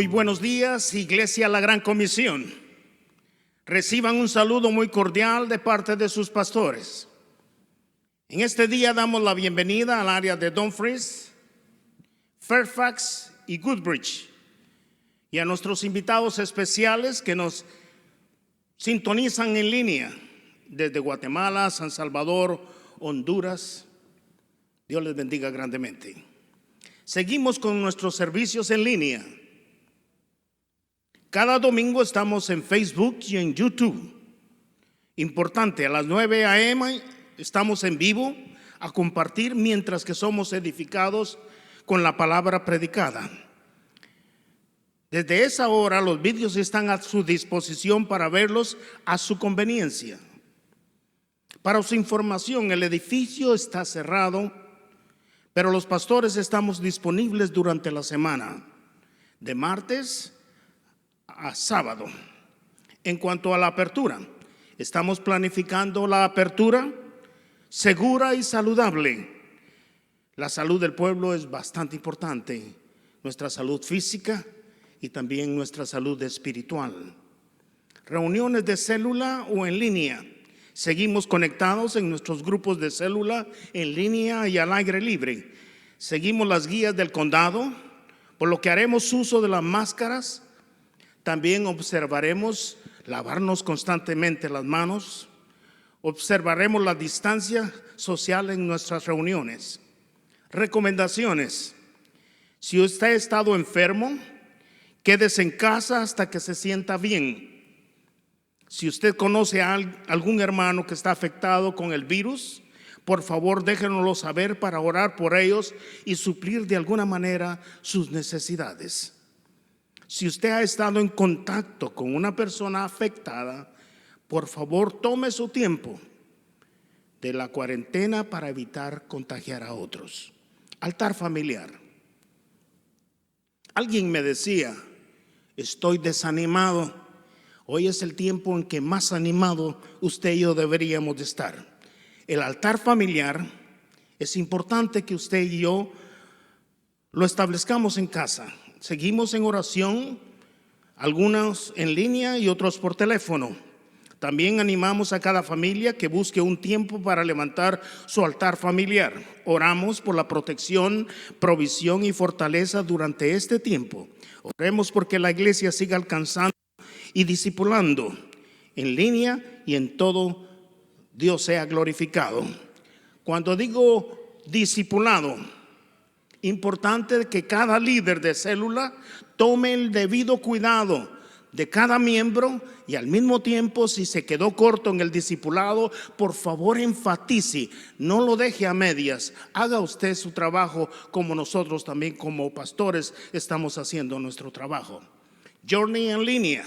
buenos días, Iglesia La Gran Comisión. Reciban un saludo muy cordial de parte de sus pastores. En este día damos la bienvenida al área de Dumfries, Fairfax y Goodrich, y a nuestros invitados especiales que nos sintonizan en línea desde Guatemala, San Salvador, Honduras. Dios les bendiga grandemente. Seguimos con nuestros servicios en línea. Cada domingo estamos en Facebook y en YouTube. Importante, a las 9 a.m. estamos en vivo a compartir mientras que somos edificados con la palabra predicada. Desde esa hora los vídeos están a su disposición para verlos a su conveniencia. Para su información, el edificio está cerrado, pero los pastores estamos disponibles durante la semana, de martes a sábado. En cuanto a la apertura, estamos planificando la apertura segura y saludable. La salud del pueblo es bastante importante, nuestra salud física y también nuestra salud espiritual. Reuniones de célula o en línea. Seguimos conectados en nuestros grupos de célula en línea y al aire libre. Seguimos las guías del condado, por lo que haremos uso de las máscaras. También observaremos lavarnos constantemente las manos. Observaremos la distancia social en nuestras reuniones. Recomendaciones: si usted ha estado enfermo, quédese en casa hasta que se sienta bien. Si usted conoce a algún hermano que está afectado con el virus, por favor déjenoslo saber para orar por ellos y suplir de alguna manera sus necesidades. Si usted ha estado en contacto con una persona afectada, por favor tome su tiempo de la cuarentena para evitar contagiar a otros. Altar familiar. Alguien me decía: estoy desanimado. Hoy es el tiempo en que más animado usted y yo deberíamos de estar. El altar familiar es importante que usted y yo lo establezcamos en casa. Seguimos en oración, algunos en línea y otros por teléfono. También animamos a cada familia que busque un tiempo para levantar su altar familiar. Oramos por la protección, provisión y fortaleza durante este tiempo. Oremos porque la iglesia siga alcanzando y discipulando en línea y en todo. Dios sea glorificado. Cuando digo discipulado, importante que cada líder de célula tome el debido cuidado de cada miembro y al mismo tiempo, si se quedó corto en el discipulado, por favor enfatice, no lo deje a medias. Haga usted su trabajo como nosotros también como pastores estamos haciendo nuestro trabajo. Journey en línea.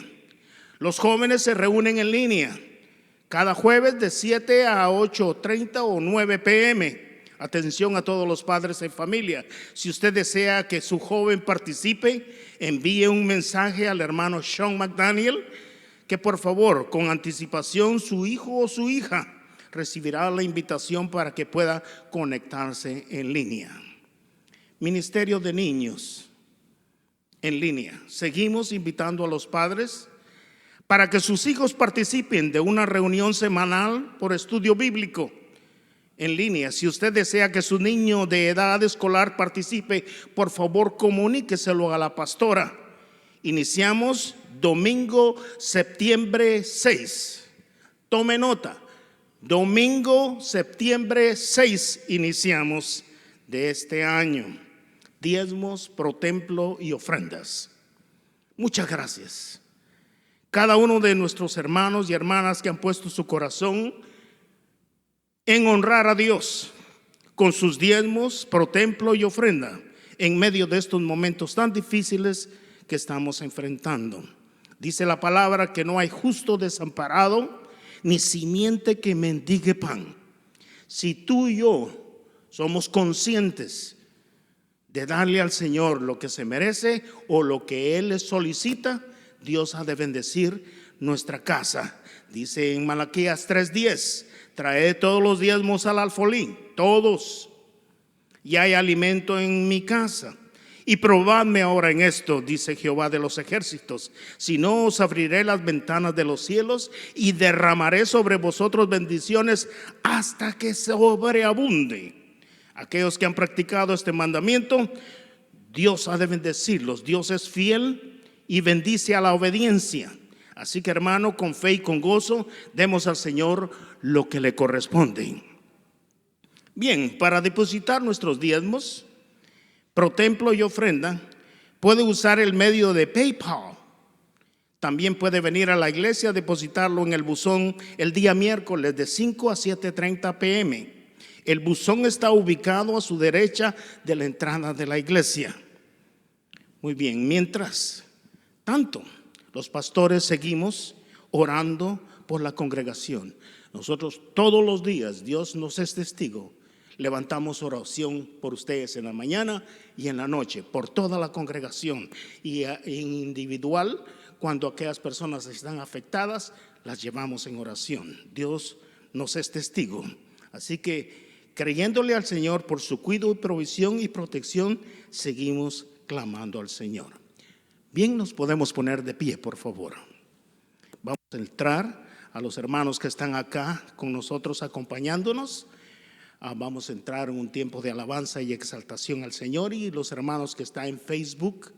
Los jóvenes se reúnen en línea cada jueves de 7 a 8:30 o 9 p.m. Atención a todos los padres en familia. Si usted desea que su joven participe, envíe un mensaje al hermano Sean McDaniel, que por favor, con anticipación, su hijo o su hija recibirá la invitación para que pueda conectarse en línea. Ministerio de niños en línea. Seguimos invitando a los padres para que sus hijos participen de una reunión semanal por estudio bíblico en línea. Si usted desea que su niño de edad escolar participe, por favor comuníqueselo a la pastora. Iniciamos domingo, septiembre 6. Tome nota, domingo, septiembre 6 iniciamos de este año. Diezmos, pro templo y ofrendas. Muchas gracias. Cada uno de nuestros hermanos y hermanas que han puesto su corazón en honrar a Dios con sus diezmos, pro templo y ofrenda en medio de estos momentos tan difíciles que estamos enfrentando. Dice la palabra que no hay justo desamparado ni simiente que mendigue pan. Si tú y yo somos conscientes de darle al Señor lo que se merece o lo que Él le solicita, Dios ha de bendecir nuestra casa. Dice en Malaquías 3:10: traed todos los diezmos al alfolí, todos, y hay alimento en mi casa. Y probadme ahora en esto, dice Jehová de los ejércitos, si no os abriré las ventanas de los cielos y derramaré sobre vosotros bendiciones hasta que sobreabunde. Aquellos que han practicado este mandamiento, Dios ha de bendecirlos. Dios es fiel y bendice a la obediencia. Así que, hermano, con fe y con gozo, demos al Señor lo que le corresponde. Bien, para depositar nuestros diezmos, protemplo y ofrenda, puede usar el medio de PayPal. También puede venir a la iglesia a depositarlo en el buzón el día miércoles de 5 a 7:30 p.m. El buzón está ubicado a su derecha de la entrada de la iglesia. Muy bien, mientras tanto, los pastores seguimos orando por la congregación. Nosotros todos los días, Dios nos es testigo, levantamos oración por ustedes en la mañana y en la noche, por toda la congregación. Y en individual, cuando aquellas personas están afectadas, las llevamos en oración. Dios nos es testigo. Así que, creyéndole al Señor por su cuidado, provisión y protección, seguimos clamando al Señor. Bien, nos podemos poner de pie, por favor. Vamos a entrar a los hermanos que están acá con nosotros acompañándonos. Vamos a entrar en un tiempo de alabanza y exaltación al Señor, y los hermanos que están en Facebook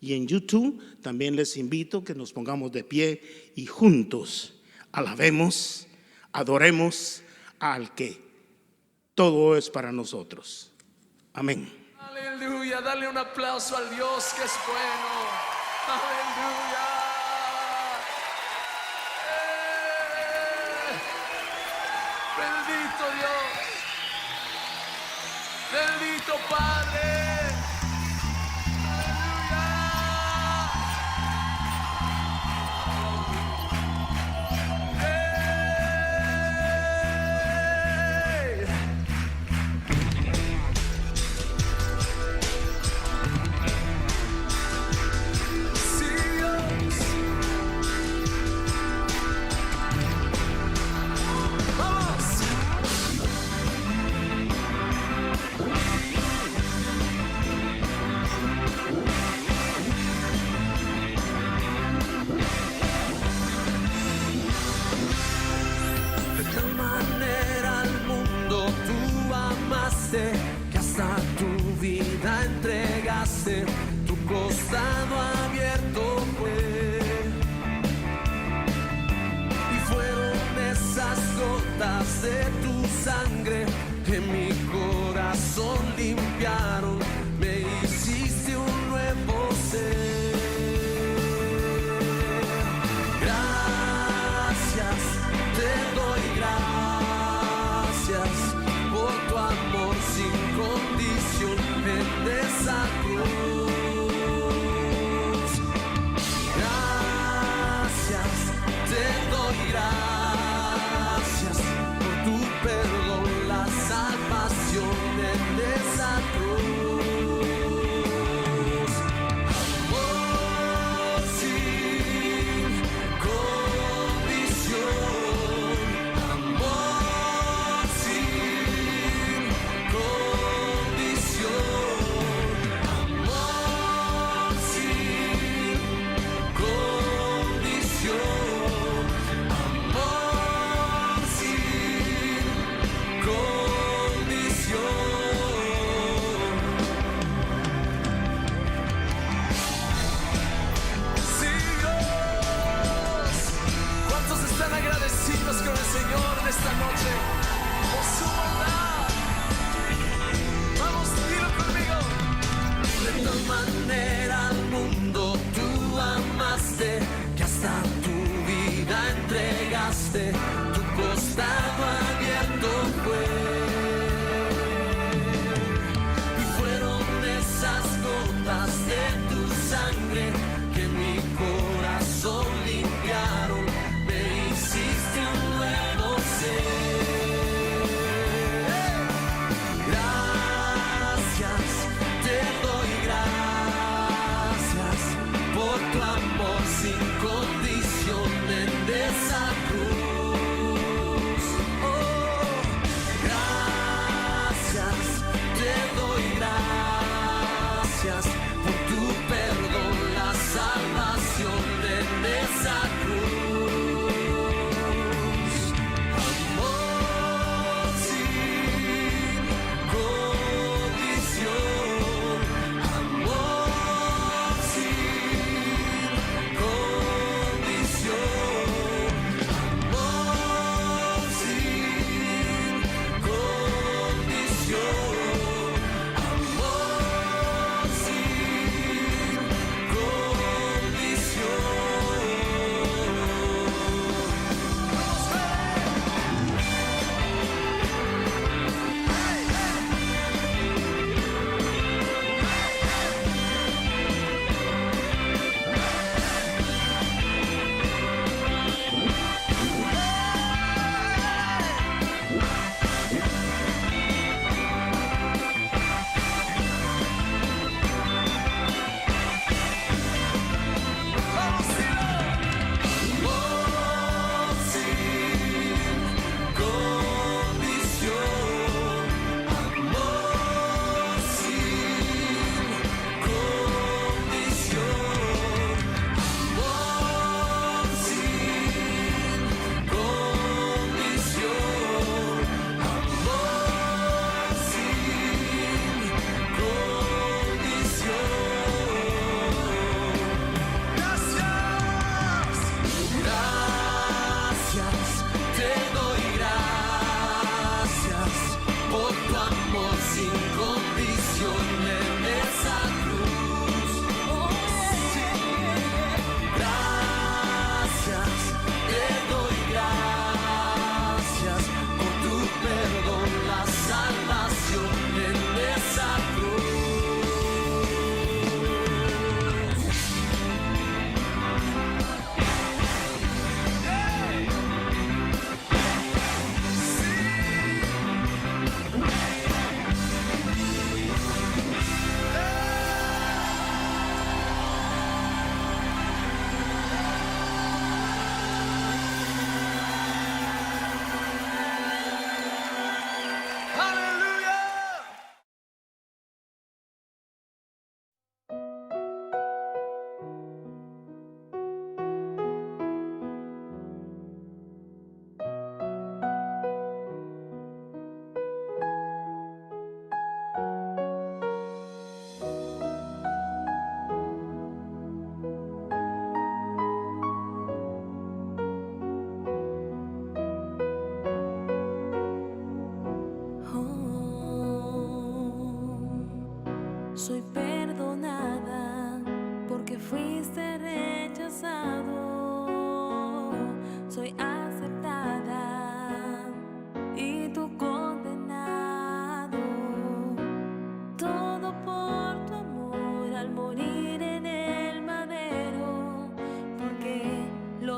y en YouTube, también les invito que nos pongamos de pie y juntos alabemos, adoremos al que todo es para nosotros. Amén. Aleluya, dale un aplauso al Dios que es bueno. Aleluya. Bendito Dios. Bendito Padre. Que hasta tu vida entregaste, tu costado abierto fue, y fueron esas gotas de tu sangre que mi corazón limpiaron, me hiciste un nuevo ser. Gracias, te doy gracias por tu amor sin condición en esa cruz. Gracias, te doy gracias por tu perdón, la salvación en esa cruz.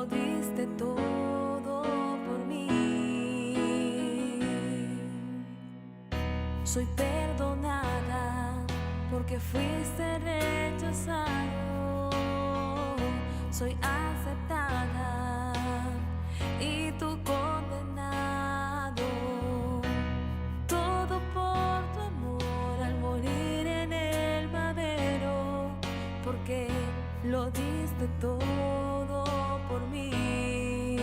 lo diste todo por mí. Soy perdonada porque fuiste rechazado. Soy aceptada y tú condenado. Todo por tu amor al morir en el madero, porque lo diste todo por mí.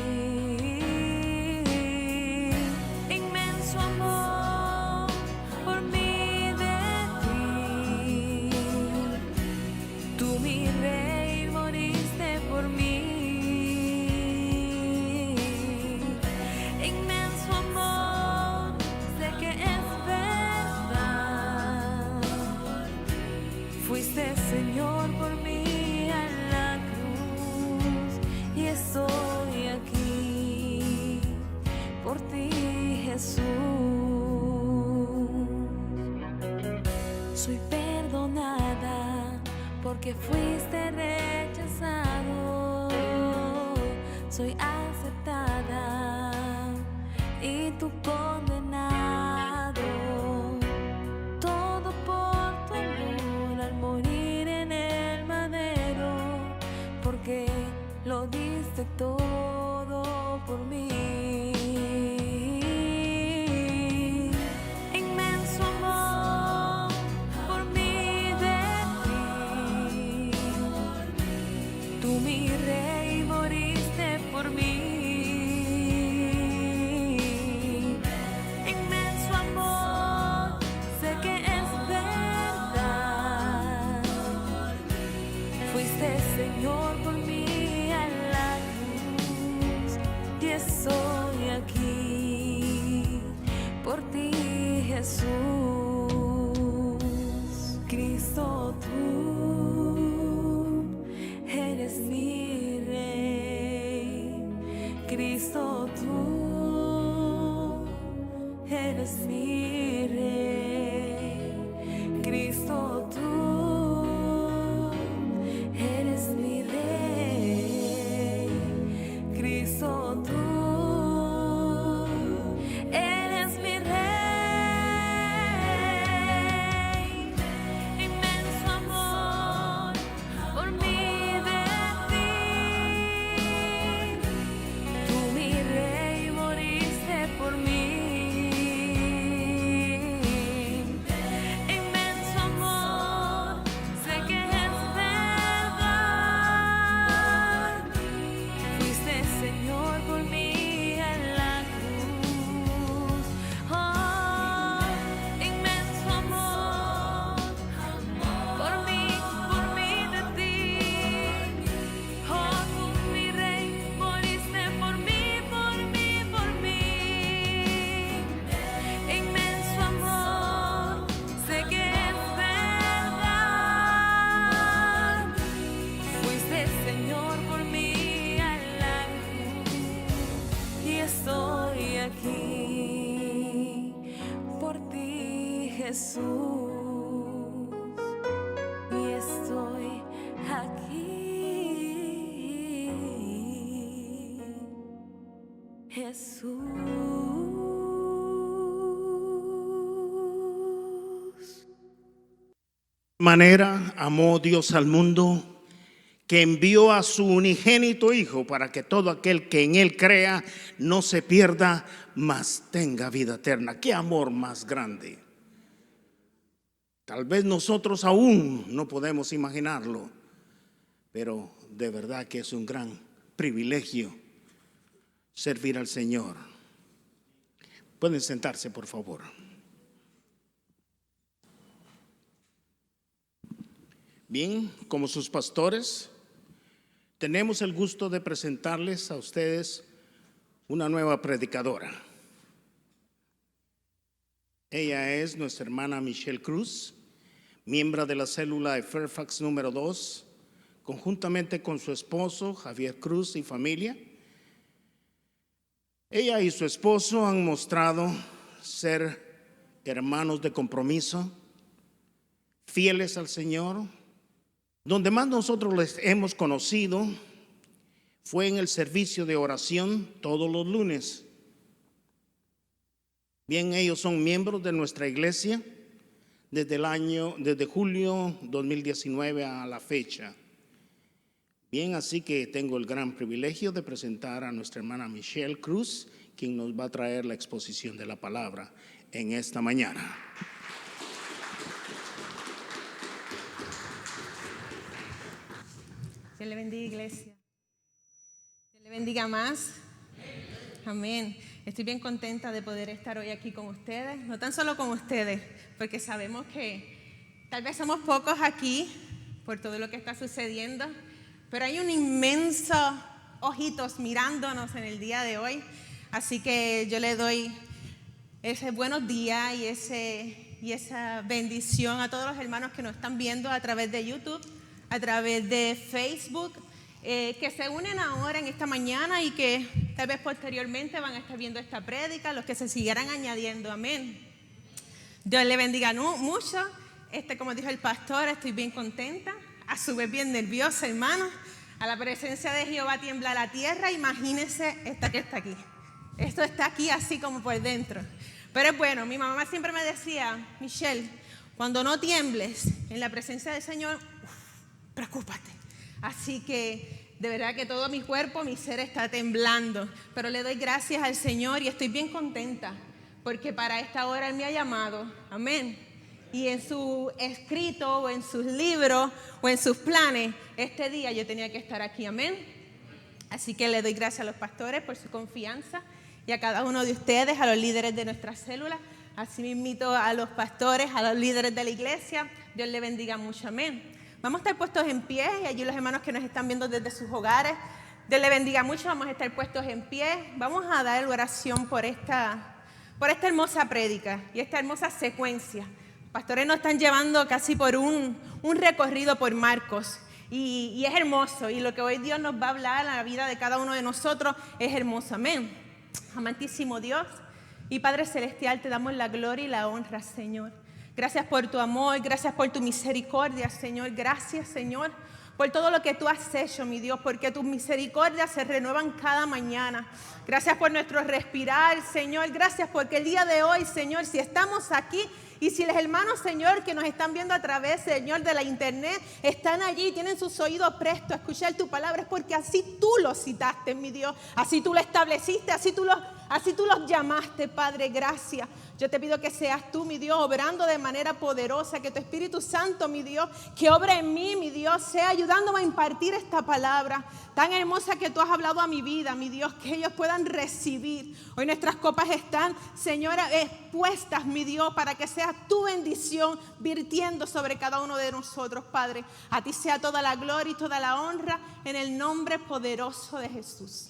Inmenso amor por mí de ti. Tú, mi rey, moriste por mí. Inmenso amor, sé que es verdad. Fuiste Señor por mí en la cruz, y estoy aquí por ti, Jesús. Soy perdonada porque fuiste rechazado. Soy aceptada y tú condenado. Todo por tu amor al morir en el madero, porque lo diste todo por mí. Inmenso amor por mí de ti. Tú, mi rey, moriste por mí. Inmenso amor, sé que es verdad. Fuiste Señor por mí en la cruz, y estoy aquí por ti, Jesús. Cristo, tú eres mi rey. Cristo, tú eres mi rey. Cristo, tú eres mi rey. Cristo, tú eres mi rey. Inmenso amor por mí de ti. Tú, mi rey, moriste por mí. Inmenso amor, sé que es verdad. Fuiste Señor por mí en la cruz. Oh, inmenso amor por mí de ti. Oh, tú, mi rey, moriste por mí, por mí, por mí. Inmenso amor, sé que es verdad. Fuiste Señor por mí en la cruz, y estoy aquí por ti, Jesús. Y estoy aquí, Jesús. Manera amó Dios al mundo, que envió a su unigénito Hijo, para que todo aquel que en Él crea no se pierda, mas tenga vida eterna. ¡Qué amor más grande! Tal vez nosotros aún no podemos imaginarlo, pero de verdad que es un gran privilegio servir al Señor. Pueden sentarse, por favor. Bien, como sus pastores, tenemos el gusto de presentarles a ustedes una nueva predicadora. Ella es nuestra hermana Michelle Cruz, miembro de la célula de Fairfax número 2, conjuntamente con su esposo Javier Cruz y familia. Ella y su esposo han mostrado ser hermanos de compromiso, fieles al Señor. Donde más nosotros les hemos conocido fue en el servicio de oración todos los lunes. Bien, ellos son miembros de nuestra iglesia desde julio 2019 a la fecha. Bien, así que tengo el gran privilegio de presentar a nuestra hermana Michelle Cruz, quien nos va a traer la exposición de la palabra en esta mañana. Dios le bendiga, iglesia. Dios le bendiga más. Amén. Estoy bien contenta de poder estar hoy aquí con ustedes. No tan solo con ustedes, porque sabemos que tal vez somos pocos aquí por todo lo que está sucediendo, pero hay un inmenso ojitos mirándonos en el día de hoy. Así que yo le doy ese buenos días y esa bendición a todos los hermanos que nos están viendo a través de YouTube, a través de Facebook, que se unen ahora en esta mañana y que tal vez posteriormente van a estar viendo esta prédica, los que se siguieran añadiendo. Amén. Dios le bendiga mucho. Como dijo el pastor, estoy bien contenta, a su vez bien nerviosa, hermanos. A la presencia de Jehová tiembla la tierra. Imagínense esta que está aquí. Esto está aquí así como por dentro. Pero es bueno, mi mamá siempre me decía, Michelle, cuando no tiembles en la presencia del Señor, preocúpate. Así que de verdad que todo mi cuerpo, mi ser está temblando. Pero le doy gracias al Señor y estoy bien contenta porque para esta hora Él me ha llamado. Amén. Y en su escrito o en sus libros o en sus planes, este día yo tenía que estar aquí. Amén. Así que le doy gracias a los pastores por su confianza y a cada uno de ustedes, a los líderes de nuestra célula. Así mismo a los pastores, a los líderes de la iglesia. Dios le bendiga mucho. Amén. Vamos a estar puestos en pie y allí los hermanos que nos están viendo desde sus hogares. Dios le bendiga mucho. Vamos a estar puestos en pie. Vamos a dar oración por esta hermosa prédica y esta hermosa secuencia. Los pastores nos están llevando casi por un recorrido por Marcos y es hermoso. Y lo que hoy Dios nos va a hablar a la vida de cada uno de nosotros es hermoso. Amén. Amantísimo Dios y Padre Celestial, te damos la gloria y la honra, Señor. Gracias por tu amor, gracias por tu misericordia, Señor. Gracias, Señor, por todo lo que tú has hecho, mi Dios, porque tus misericordias se renuevan cada mañana. Gracias por nuestro respirar, Señor. Gracias porque el día de hoy, Señor, si estamos aquí y si los hermanos, Señor, que nos están viendo a través, Señor, de la internet, están allí, tienen sus oídos prestos a escuchar tu palabra, es porque así tú los citaste, mi Dios. Así tú lo estableciste, así tú los llamaste, Padre. Gracias. Yo te pido que seas tú, mi Dios, obrando de manera poderosa, que tu Espíritu Santo, mi Dios, que obre en mí, mi Dios, sea ayudándome a impartir esta palabra tan hermosa que tú has hablado a mi vida, mi Dios, que ellos puedan recibir. Hoy nuestras copas están, Señora, expuestas, mi Dios, para que sea tu bendición virtiendo sobre cada uno de nosotros, Padre. A ti sea toda la gloria y toda la honra en el nombre poderoso de Jesús.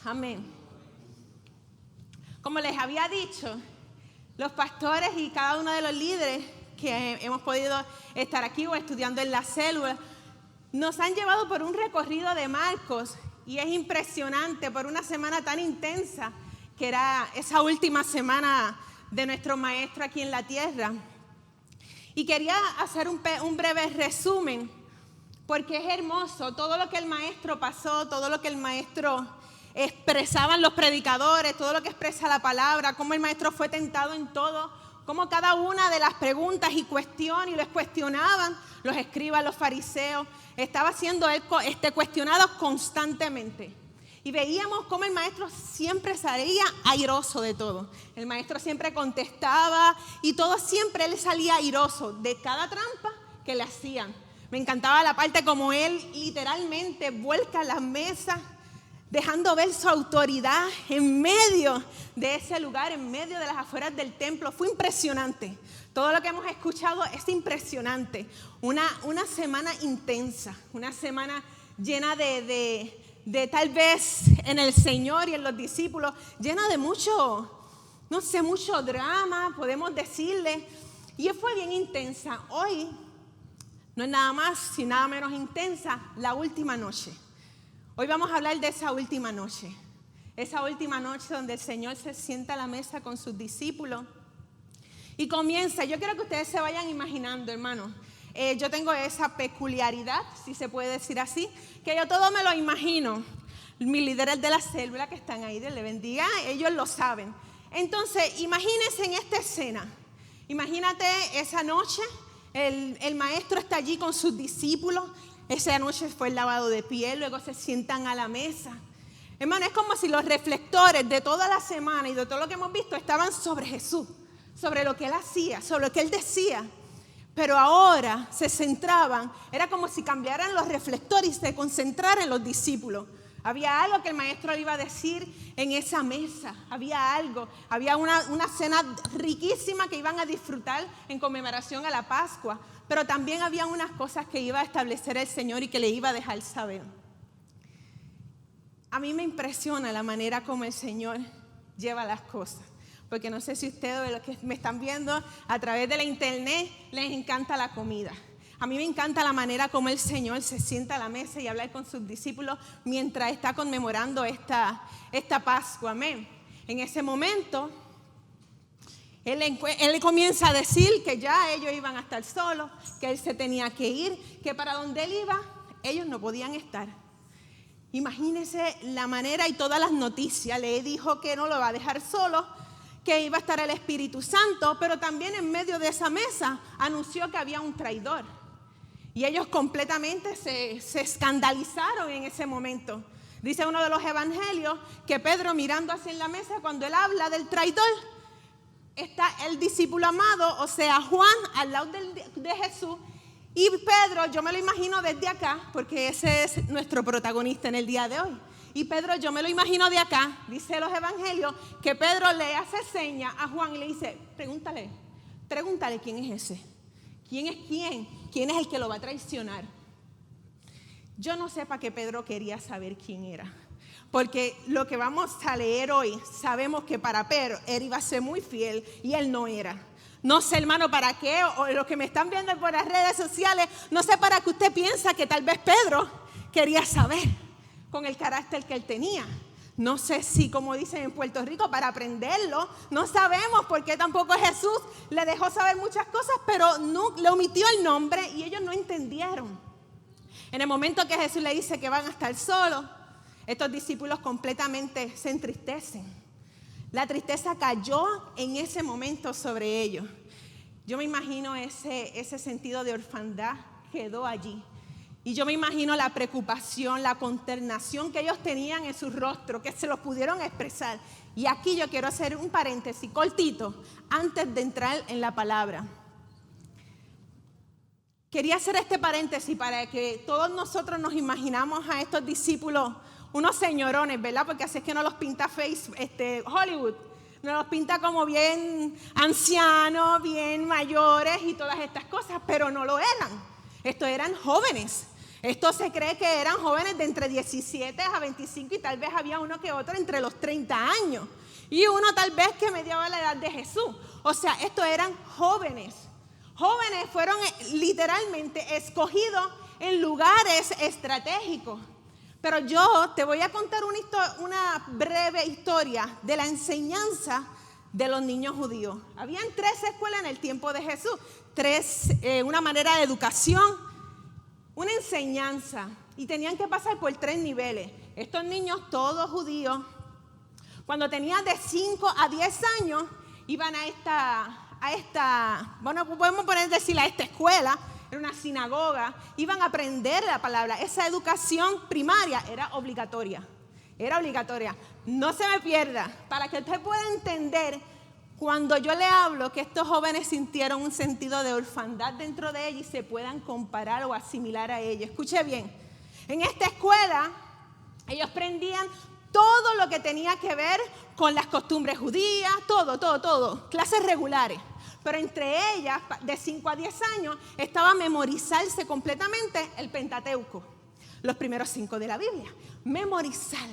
Amén. Como les había dicho, los pastores y cada uno de los líderes que hemos podido estar aquí o estudiando en la célula, nos han llevado por un recorrido de Marcos y es impresionante por una semana tan intensa que era esa última semana de nuestro maestro aquí en la tierra. Y quería hacer un breve resumen porque es hermoso todo lo que el maestro pasó, todo lo que el maestro expresaban los predicadores, todo lo que expresa la palabra, cómo el maestro fue tentado en todo, cómo cada una de las preguntas y cuestiones, y los cuestionaban los escribas, los fariseos, estaba siendo él cuestionado constantemente. Y veíamos cómo el maestro siempre salía airoso de todo. El maestro siempre contestaba y todo siempre él salía airoso de cada trampa que le hacían. Me encantaba la parte como él literalmente vuelca las mesas, dejando ver su autoridad en medio de ese lugar, en medio de las afueras del templo. Fue impresionante. Todo lo que hemos escuchado es impresionante. Una semana intensa, una semana llena de tal vez en el Señor y en los discípulos, llena de mucho drama, podemos decirle. Y fue bien intensa. Hoy no es nada más ni nada menos intensa, la última noche. Hoy vamos a hablar de esa última noche donde el Señor se sienta a la mesa con sus discípulos y comienza. Yo quiero que ustedes se vayan imaginando, hermanos. Yo tengo esa peculiaridad, si se puede decir así, que yo todo me lo imagino. mis líderes de la célula que están ahí, Dios les bendiga, ellos lo saben. Entonces, imagínense en esta escena. Imagínate esa noche, el maestro está allí con sus discípulos. Esa noche fue el lavado de pies, luego se sientan a la mesa. Hermano, es como si los reflectores de toda la semana y de todo lo que hemos visto estaban sobre Jesús, sobre lo que Él hacía, sobre lo que Él decía. Pero ahora se centraban, era como si cambiaran los reflectores y se concentraran en los discípulos. Había algo que el maestro le iba a decir en esa mesa, había algo, había una cena riquísima que iban a disfrutar en conmemoración a la Pascua, pero también había unas cosas que iba a establecer el Señor y que le iba a dejar saber. A mí me impresiona la manera como el Señor lleva las cosas, porque no sé si ustedes, los que me están viendo a través de la internet, les encanta la comida. A mí me encanta la manera como el Señor se sienta a la mesa y habla con sus discípulos mientras está conmemorando esta Pascua. Amén. En ese momento, Él comienza a decir que ya ellos iban a estar solos, que Él se tenía que ir, que para donde Él iba, ellos no podían estar. Imagínense la manera y todas las noticias. Le dijo que no lo va a dejar solo, que iba a estar el Espíritu Santo, pero también en medio de esa mesa anunció que había un traidor. Y ellos completamente se escandalizaron en ese momento. Dice uno de los evangelios que Pedro, mirando hacia la mesa, cuando él habla del traidor, está el discípulo amado, o sea, Juan, al lado de Jesús. Y Pedro, yo me lo imagino desde acá, porque ese es nuestro protagonista en el día de hoy. Y Pedro, yo me lo imagino de acá, dice los evangelios, que Pedro le hace seña a Juan y le dice, pregúntale quién es ese. ¿Quién es quién? ¿Quién es el que lo va a traicionar? Yo no sé para qué Pedro quería saber quién era. Porque lo que vamos a leer hoy, sabemos que para Pedro, él iba a ser muy fiel y él no era. No sé, hermano, para qué, o los que me están viendo por las redes sociales, no sé para qué usted piensa que tal vez Pedro quería saber con el carácter que él tenía. No sé si, como dicen en Puerto Rico, para aprenderlo. No sabemos por qué tampoco Jesús le dejó saber muchas cosas, pero no, le omitió el nombre y ellos no entendieron. En el momento que Jesús le dice que van a estar solos, estos discípulos completamente se entristecen. La tristeza cayó en ese momento sobre ellos. Yo me imagino ese sentido de orfandad quedó allí. Y yo me imagino la preocupación, la consternación que ellos tenían en su rostro, que se los pudieron expresar. Y aquí yo quiero hacer un paréntesis cortito antes de entrar en la palabra. Quería hacer este paréntesis para que todos nosotros nos imaginamos a estos discípulos, unos señorones, ¿verdad? Porque así es que nos los pinta Hollywood. Nos los pinta como bien ancianos, bien mayores y todas estas cosas, pero no lo eran. Estos eran jóvenes. Esto se cree que eran jóvenes de entre 17 a 25 y tal vez había uno que otro entre los 30 años. Y uno tal vez que mediaba la edad de Jesús. O sea, estos eran jóvenes. Jóvenes fueron literalmente escogidos en lugares estratégicos. Pero yo te voy a contar una breve historia de la enseñanza de los niños judíos. Habían 3 escuelas en el tiempo de Jesús. Una manera de educación, una enseñanza, y tenían que pasar por 3 niveles. Estos niños, todos judíos, cuando tenían de 5 a 10 años, iban a esta escuela, era una sinagoga, iban a aprender la palabra. Esa educación primaria era obligatoria. No se me pierda, para que usted pueda entender. Cuando yo le hablo que estos jóvenes sintieron un sentido de orfandad dentro de ellos y se puedan comparar o asimilar a ellos. Escuche bien, en esta escuela ellos aprendían todo lo que tenía que ver con las costumbres judías, todo, clases regulares. Pero entre ellas, de 5 a 10 años, estaba a memorizarse completamente el Pentateuco, los primeros 5 de la Biblia. Memorizar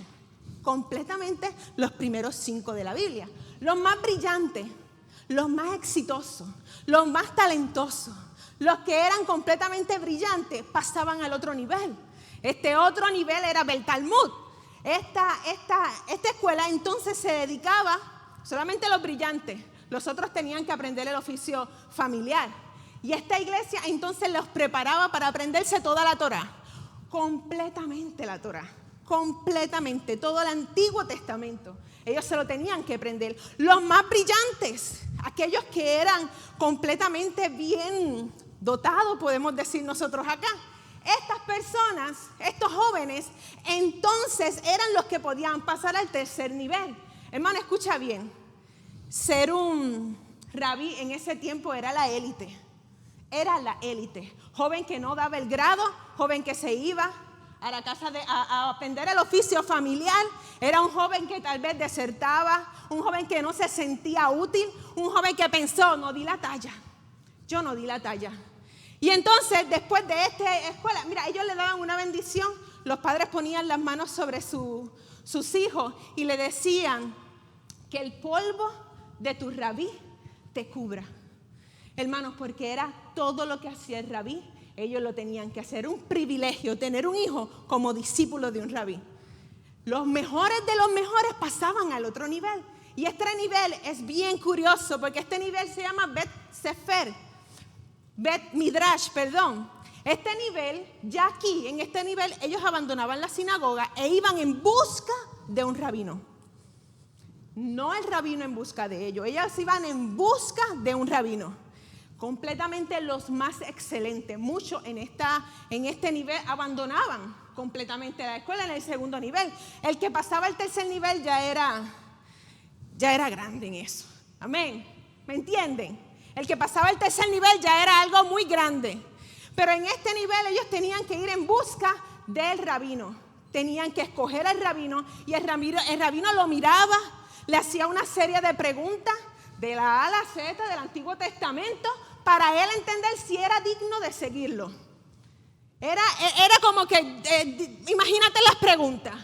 completamente los primeros 5 de la Biblia. Los más brillantes, los más exitosos, los más talentosos, los que eran completamente brillantes, pasaban al otro nivel. Este otro nivel era el Talmud. Esta escuela entonces se dedicaba solamente a los brillantes. Los otros tenían que aprender el oficio familiar. Y esta iglesia entonces los preparaba para aprenderse toda la Torá. Completamente la Torá. completamente, todo el Antiguo Testamento. Ellos se lo tenían que aprender. Los más brillantes, aquellos que eran completamente bien dotados, podemos decir nosotros acá. Estas personas, estos jóvenes, entonces eran los que podían pasar al tercer nivel. Hermano, escucha bien. Ser un rabí en ese tiempo era la élite. Era la élite. Joven que no daba el grado, joven que se iba a la casa a aprender el oficio familiar. Era un joven que tal vez desertaba, un joven que no se sentía útil, un joven que pensó, no di la talla. Yo no di la talla. Y entonces, después de esta escuela, mira, ellos le daban una bendición. Los padres ponían las manos sobre sus hijos y le decían que el polvo de tu rabí te cubra. Hermanos, porque era todo lo que hacía el rabí, ellos lo tenían que hacer. Un privilegio tener un hijo como discípulo de un rabí. Los mejores de los mejores pasaban al otro nivel. Y este nivel es bien curioso porque este nivel se llama Bet Midrash. Este nivel, ya aquí, en este nivel, ellos abandonaban la sinagoga e iban en busca de un rabino. No el rabino en busca de ellos, ellos iban en busca de un rabino. Completamente los más excelentes. Muchos en este nivel abandonaban completamente la escuela en el segundo nivel. El que pasaba al tercer nivel ya era grande en eso. Amén. ¿Me entienden? El que pasaba al tercer nivel ya era algo muy grande. Pero en este nivel ellos tenían que ir en busca del rabino. Tenían que escoger al rabino y el rabino lo miraba, le hacía una serie de preguntas de la A a la Z del Antiguo Testamento para él entender si era digno de seguirlo. Era como que, imagínate las preguntas.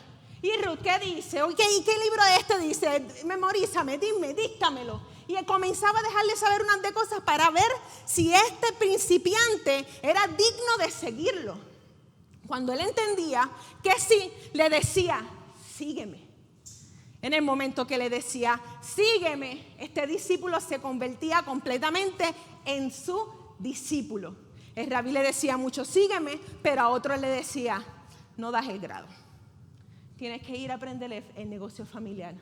Y Ruth, ¿qué dice? ¿Y qué libro de este dice? Memorízame, dime, díctamelo. Y él comenzaba a dejarle saber unas de cosas para ver si este principiante era digno de seguirlo. Cuando él entendía que sí, le decía, sígueme. En el momento que le decía, sígueme, este discípulo se convertía completamente en su discípulo. El rabí le decía mucho, sígueme, pero a otro le decía, no das el grado. Tienes que ir a aprender el negocio familiar.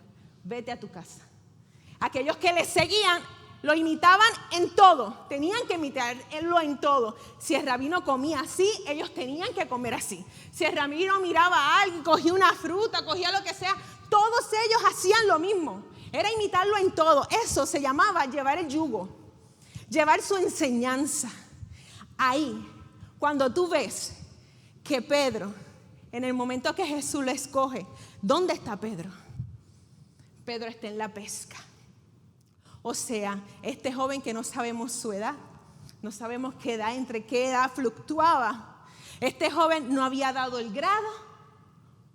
Vete a tu casa. Aquellos que le seguían lo imitaban en todo. Tenían que imitarlo en todo. Si el rabino comía así, ellos tenían que comer así. Si el rabino miraba a alguien, cogía una fruta, cogía lo que sea, todos ellos hacían lo mismo. Era imitarlo en todo. Eso se llamaba llevar el yugo. Llevar su enseñanza. Ahí, cuando tú ves que Pedro, en el momento que Jesús lo escoge, ¿dónde está Pedro? Pedro está en la pesca. O sea, este joven que no sabemos su edad, no sabemos qué edad, entre qué edad fluctuaba. Este joven no había dado el grado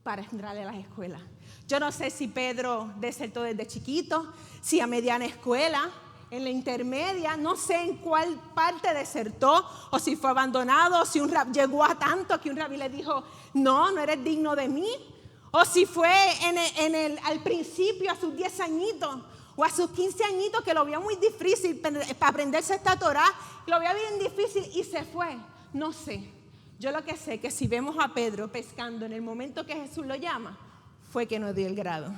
para entrar a las escuelas. Yo no sé si Pedro desertó desde chiquito, si a mediana escuela, en la intermedia, no sé en cuál parte desertó, o si fue abandonado, o si llegó a tanto que un rabí le dijo, no eres digno de mí, o si fue al principio, a sus 10 añitos, o a sus 15 añitos, que lo vio muy difícil para aprenderse esta Torá, lo vio bien difícil y se fue. No sé. Yo lo que sé es que si vemos a Pedro pescando en el momento que Jesús lo llama, fue que no dio el grado.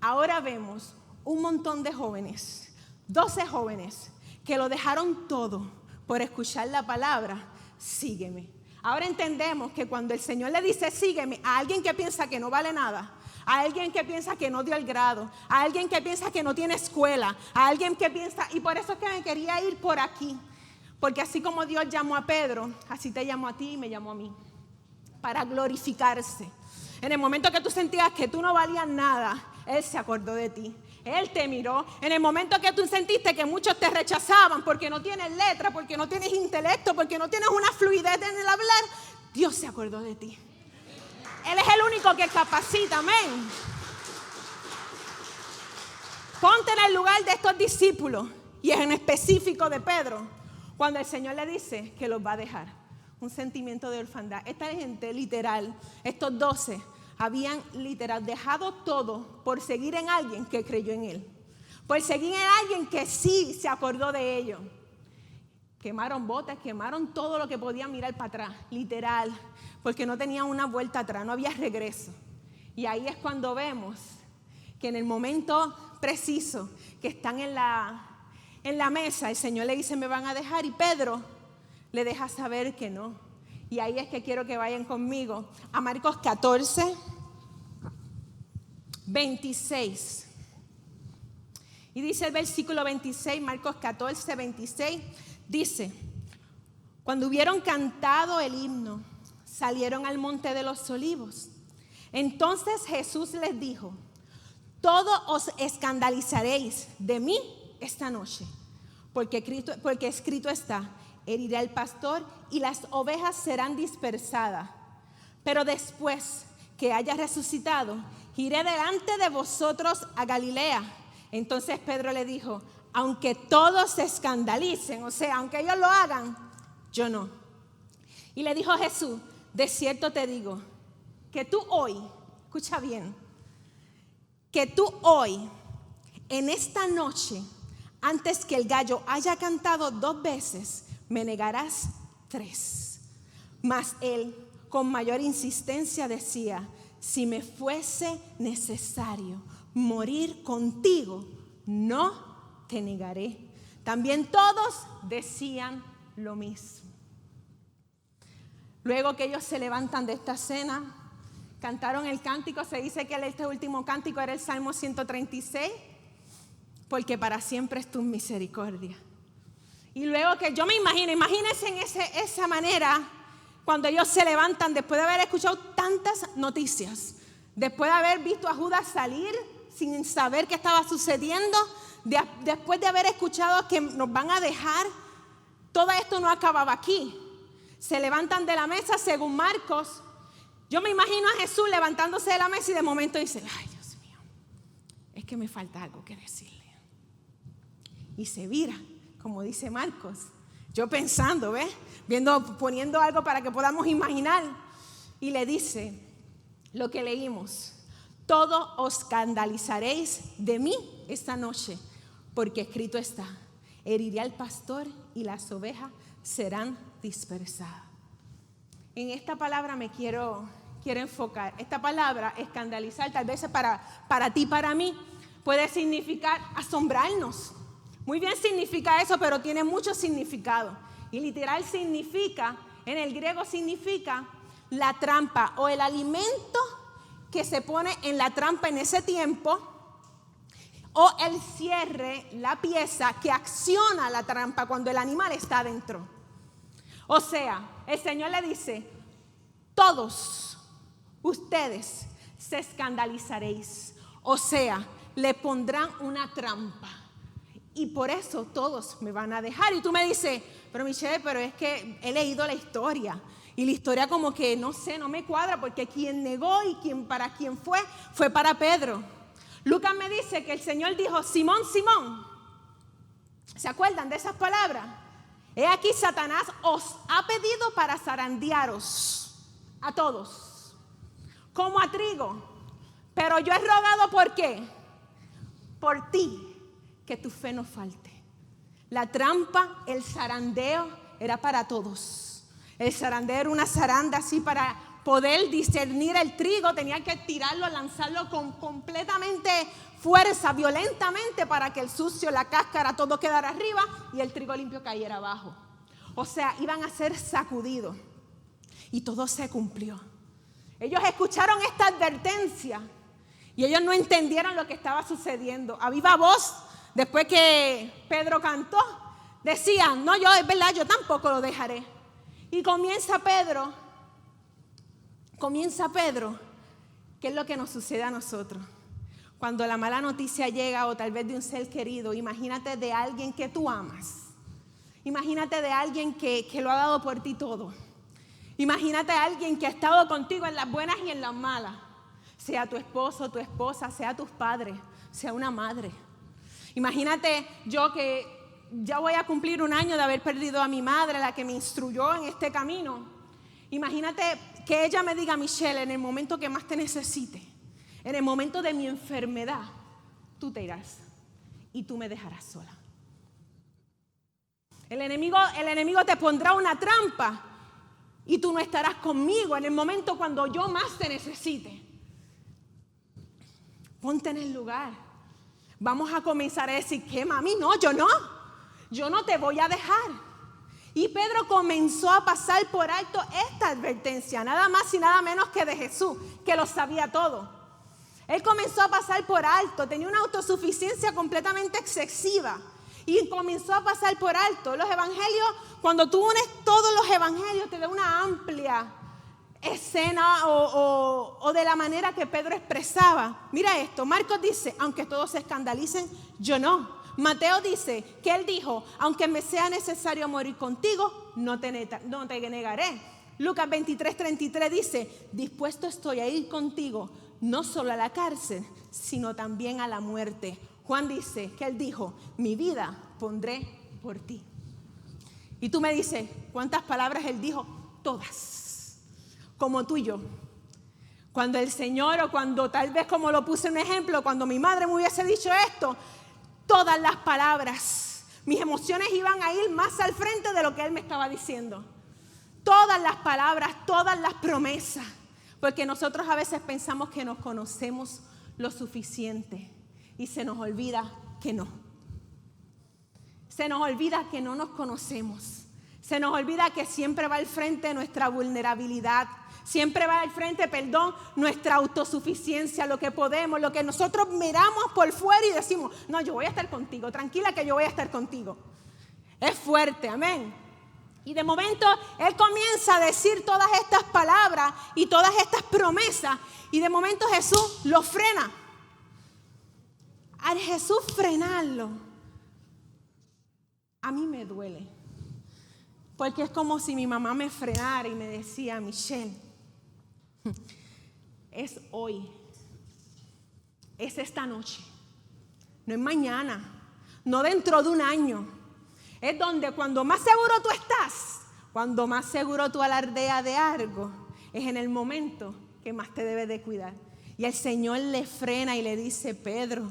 Ahora vemos un montón de jóvenes, 12 jóvenes, que lo dejaron todo por escuchar la palabra, sígueme. Ahora entendemos que cuando el Señor le dice sígueme a alguien que piensa que no vale nada, a alguien que piensa que no dio el grado, a alguien que piensa que no tiene escuela, a alguien que piensa, y por eso es que me quería ir por aquí, porque así como Dios llamó a Pedro, así te llamó a ti y me llamó a mí, para glorificarse. En el momento que tú sentías que tú no valías nada, Él se acordó de ti. Él te miró. En el momento que tú sentiste que muchos te rechazaban porque no tienes letra, porque no tienes intelecto, porque no tienes una fluidez en el hablar, Dios se acordó de ti. Él es el único que capacita, amén. Ponte en el lugar de estos discípulos y en específico de Pedro, cuando el Señor le dice que los va a dejar. Un sentimiento de orfandad. Esta gente literal, estos 12, habían literal dejado todo por seguir en alguien que creyó en Él. Por seguir en alguien que sí se acordó de ellos. Quemaron botes, quemaron todo lo que podían mirar para atrás, literal, porque no tenían una vuelta atrás, no había regreso. Y ahí es cuando vemos que en el momento preciso que están en la mesa, el Señor le dice, me van a dejar, y Pedro le deja saber que no. Y ahí es que quiero que vayan conmigo a Marcos 14, 26. Y dice el versículo 26, Marcos 14, 26, dice, cuando hubieron cantado el himno, salieron al monte de los olivos. Entonces Jesús les dijo, todos os escandalizaréis de mí esta noche, porque escrito está, heriré al pastor y las ovejas serán dispersadas. Pero después que haya resucitado, iré delante de vosotros a Galilea. Entonces Pedro le dijo, aunque todos se escandalicen, o sea, aunque ellos lo hagan, yo no. Y le dijo Jesús, de cierto te digo, que tú hoy, escucha bien, que tú hoy, en esta noche, antes que el gallo haya cantado 2 veces, me negarás 3. Mas él, con mayor insistencia, decía, si me fuese necesario morir contigo, no te negaré. También todos decían lo mismo. Luego que ellos se levantan de esta cena, cantaron el cántico. Se dice que este último cántico era el Salmo 136, porque para siempre es tu misericordia. Y luego que yo me imagino, imagínense en esa manera, cuando ellos se levantan después de haber escuchado tantas noticias, después de haber visto a Judas salir sin saber qué estaba sucediendo, después de haber escuchado que nos van a dejar, todo esto no acababa aquí. Se levantan de la mesa según Marcos. Yo me imagino a Jesús levantándose de la mesa y de momento dice, ay Dios mío, es que me falta algo que decirle. Y se vira, como dice Marcos. Yo pensando, ¿ves? Poniendo algo para que podamos imaginar. Y le dice lo que leímos. Todos os escandalizaréis de mí esta noche, porque escrito está, heriré al pastor y las ovejas serán dispersadas. En esta palabra me quiero enfocar. Esta palabra, escandalizar, tal vez para ti, para mí, puede significar asombrarnos. Muy bien significa eso, pero tiene mucho significado. Y literal significa, en el griego significa la trampa o el alimento que se pone en la trampa en ese tiempo, o el cierre, la pieza que acciona la trampa cuando el animal está dentro. O sea, el Señor le dice, todos ustedes se escandalizaréis. O sea, le pondrán una trampa. Y por eso todos me van a dejar. Y tú me dices, pero Michelle, pero es que he leído la historia. Y la historia como que, no sé, no me cuadra, porque quien negó y para quien fue para Pedro. Lucas me dice que el Señor dijo, Simón, Simón. ¿Se acuerdan de esas palabras? He aquí Satanás os ha pedido para zarandearos a todos, como a trigo. Pero yo he rogado, ¿por qué? Por ti, que tu fe no falte. La trampa, el zarandeo, era para todos. El zarandeo era una zaranda así para poder discernir el trigo. Tenía que tirarlo, lanzarlo con completamente fuerza, violentamente, para que el sucio, la cáscara, todo quedara arriba y el trigo limpio cayera abajo. O sea, iban a ser sacudidos. Y todo se cumplió. Ellos escucharon esta advertencia y ellos no entendieron lo que estaba sucediendo. A viva voz, después que Pedro cantó, decían, no, es verdad, yo tampoco lo dejaré. Y comienza Pedro, ¿qué es lo que nos sucede a nosotros? Cuando la mala noticia llega, o tal vez de un ser querido, imagínate de alguien que tú amas. Imagínate de alguien que lo ha dado por ti todo. Imagínate a alguien que ha estado contigo en las buenas y en las malas. Sea tu esposo, tu esposa, sea tus padres, sea una madre. Imagínate yo que ya voy a cumplir 1 año de haber perdido a mi madre, la que me instruyó en este camino. Imagínate que ella me diga, Michelle, en el momento que más te necesite, en el momento de mi enfermedad, tú te irás y tú me dejarás sola. El enemigo te pondrá una trampa y tú no estarás conmigo en el momento cuando yo más te necesite. Ponte en el lugar. Vamos a comenzar a decir, ¿qué, mami? No, yo no te voy a dejar. Y Pedro comenzó a pasar por alto esta advertencia, nada más y nada menos que de Jesús, que lo sabía todo. Él comenzó a pasar por alto, tenía una autosuficiencia completamente excesiva. Y comenzó a pasar por alto. Los evangelios, cuando tú unes todos los evangelios, te da una amplia escena o de la manera que Pedro expresaba. Mira esto, Marcos dice, aunque todos se escandalicen, yo no. Mateo dice que él dijo, aunque me sea necesario morir contigo, no te negaré. Lucas 23:33 dice, dispuesto estoy a ir contigo, no solo a la cárcel, sino también a la muerte. Juan dice que él dijo, mi vida pondré por ti. Y tú me dices, ¿cuántas palabras él dijo? Todas, como tú y yo. Cuando el Señor, o cuando tal vez, como lo puse en ejemplo, cuando mi madre me hubiese dicho esto, todas las palabras, mis emociones iban a ir más al frente de lo que él me estaba diciendo. Todas las palabras, todas las promesas, porque nosotros a veces pensamos que nos conocemos lo suficiente. Y se nos olvida que no. Se nos olvida que no nos conocemos. Se nos olvida que siempre va al frente nuestra vulnerabilidad. Siempre va al frente, nuestra autosuficiencia, lo que podemos, lo que nosotros miramos por fuera y decimos, no, yo voy a estar contigo, tranquila que yo voy a estar contigo. Es fuerte, amén. Y de momento él comienza a decir todas estas palabras y todas estas promesas. Y de momento Jesús lo frena. Al Jesús frenarlo, a mí me duele. Porque es como si mi mamá me frenara y me decía, Michelle, es hoy, es esta noche, no es mañana, no dentro de un año. Es donde cuando más seguro tú estás, cuando más seguro tú alardeas de algo, es en el momento que más te debes de cuidar. Y el Señor le frena y le dice, Pedro,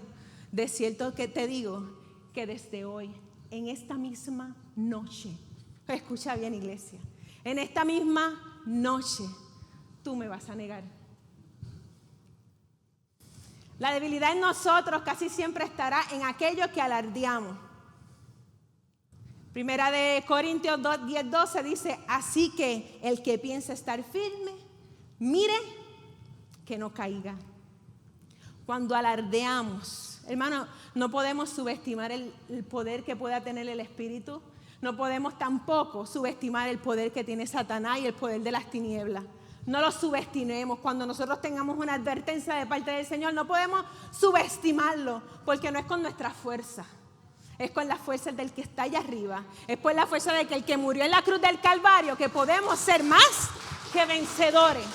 de cierto que te digo que desde hoy, en esta misma noche, escucha bien, iglesia, en esta misma noche tú me vas a negar. La debilidad en nosotros casi siempre estará en aquello que alardeamos. Primera de Corintios 10:12 dice, así que el que piensa estar firme, mire que no caiga. Cuando alardeamos, hermano, no podemos subestimar el poder que pueda tener el Espíritu. No podemos tampoco subestimar el poder que tiene Satanás y el poder de las tinieblas. No lo subestimemos. Cuando nosotros tengamos una advertencia de parte del Señor, no podemos subestimarlo, porque no es con nuestra fuerza. Es con la fuerza del que está allá arriba. Es por la fuerza de que el que murió en la cruz del Calvario, que podemos ser más que vencedores.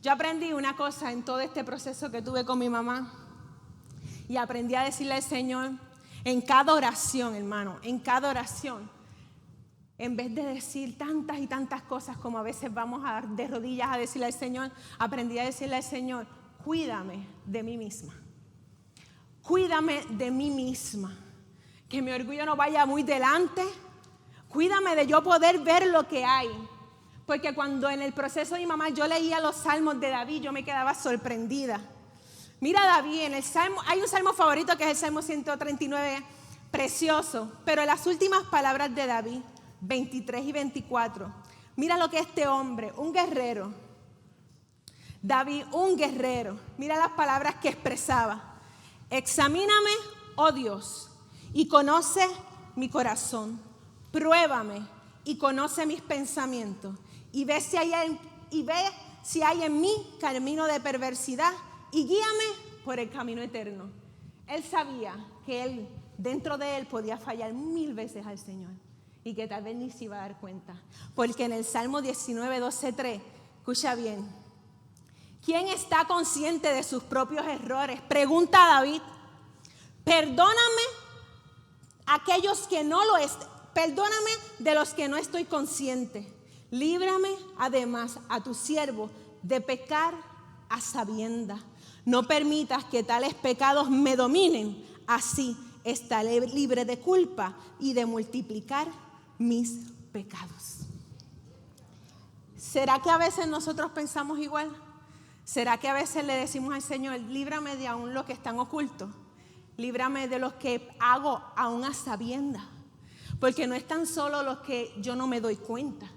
Yo aprendí una cosa en todo este proceso que tuve con mi mamá. Y aprendí a decirle al Señor, en cada oración, hermano, en cada oración, en vez de decir tantas y tantas cosas como a veces vamos de rodillas a decirle al Señor, aprendí a decirle al Señor, cuídame de mí misma. Cuídame de mí misma. Que mi orgullo no vaya muy delante. Cuídame de yo poder ver lo que hay. Porque cuando en el proceso de mi mamá yo leía los salmos de David, yo me quedaba sorprendida. Mira David, en el salmo, hay un salmo favorito que es el Salmo 139, precioso. Pero en las últimas palabras de David, 23 y 24, mira lo que este hombre, un guerrero, David, un guerrero, mira las palabras que expresaba. Examíname, oh Dios, y conoce mi corazón. Pruébame y conoce mis pensamientos. Y ve si hay en mí camino de perversidad y guíame por el camino eterno. Él sabía que dentro de él podía fallar 1000 veces al Señor y que tal vez ni se iba a dar cuenta. Porque en el Salmo 19, 12:3, escucha bien. ¿Quién está consciente de sus propios errores? Pregunta David. Perdóname perdóname de los que no estoy consciente. Líbrame además a tu siervo de pecar a sabiendas. No permitas que tales pecados me dominen. Así estaré libre de culpa y de multiplicar mis pecados. ¿Será que a veces nosotros pensamos igual? ¿Será que a veces le decimos al Señor, líbrame de aún lo que están ocultos? Líbrame de los que hago aún a sabiendas. Porque no es tan solo los que yo no me doy cuenta,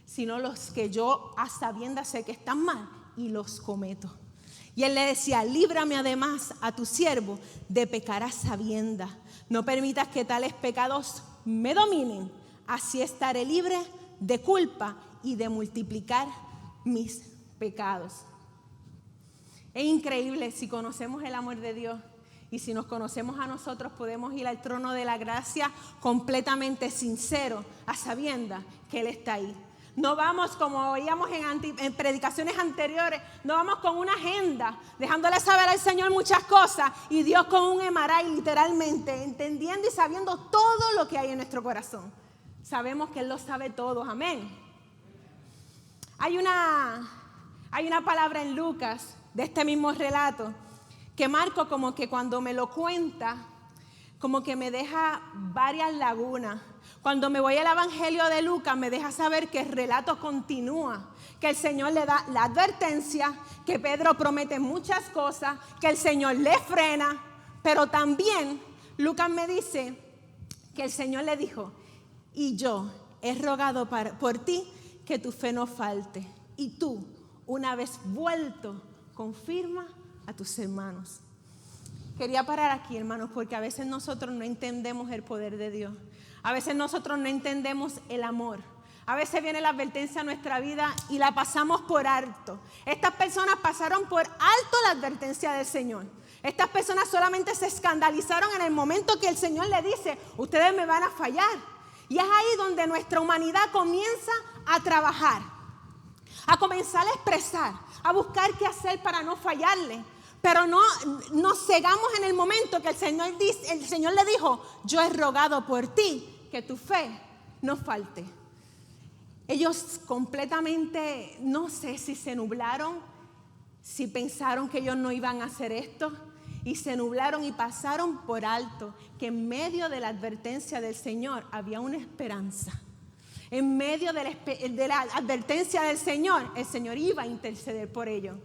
sino los que yo a sabiendas sé que están mal y los cometo. Y él le decía, líbrame además a tu siervo de pecar a sabiendas. No permitas que tales pecados me dominen. Así estaré libre de culpa y de multiplicar mis pecados. Es increíble si conocemos el amor de Dios. Y si nos conocemos a nosotros, podemos ir al trono de la gracia completamente sinceros, a sabiendas que Él está ahí. No vamos, como veíamos en predicaciones anteriores, no vamos con una agenda, dejándole saber al Señor muchas cosas y Dios con un emaray literalmente, entendiendo y sabiendo todo lo que hay en nuestro corazón. Sabemos que Él lo sabe todo, amén. Hay una palabra en Lucas de este mismo relato que Marco como que cuando me lo cuenta, como que me deja varias lagunas. Cuando me voy al Evangelio de Lucas me deja saber que el relato continúa, que el Señor le da la advertencia, que Pedro promete muchas cosas, que el Señor le frena, pero también Lucas me dice que el Señor le dijo, y yo he rogado por ti que tu fe no falte, y tú, una vez vuelto, confirma a tus hermanos. Quería parar aquí, hermanos, porque a veces nosotros no entendemos el poder de Dios. A veces nosotros no entendemos el amor. A veces viene la advertencia a nuestra vida y la pasamos por alto. Estas personas pasaron por alto la advertencia del Señor. Estas personas solamente se escandalizaron en el momento que el Señor le dice, ustedes me van a fallar. Y es ahí donde nuestra humanidad comienza a trabajar, a comenzar a expresar, a buscar qué hacer para no fallarle. Pero no nos cegamos en el momento que el Señor le dijo, yo he rogado por ti que tu fe no falte. Ellos completamente, no sé si se nublaron, si pensaron que ellos no iban a hacer esto, y se nublaron y pasaron por alto que en medio de la advertencia del Señor había una esperanza. En medio de la advertencia del Señor, el Señor iba a interceder por ellos.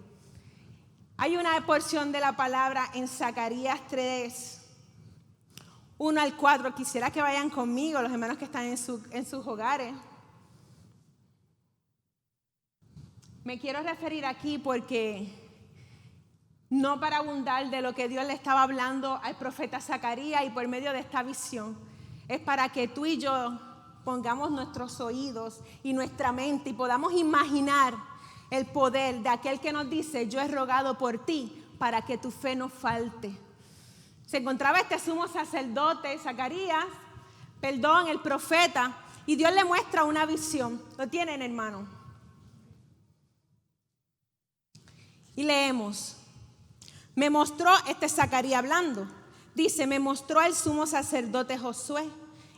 Hay una porción de la palabra en Zacarías 3, 1 al 4. Quisiera que vayan conmigo, los hermanos que están en sus hogares. Me quiero referir aquí porque, no para abundar de lo que Dios le estaba hablando al profeta Zacarías y por medio de esta visión, es para que tú y yo pongamos nuestros oídos y nuestra mente y podamos imaginar el poder de aquel que nos dice, yo he rogado por ti para que tu fe no falte. Se encontraba este sumo sacerdote, Zacarías, el profeta, y Dios le muestra una visión. ¿Lo tienen, hermano? Y leemos. Me mostró, Zacarías hablando, dice, me mostró el sumo sacerdote Josué,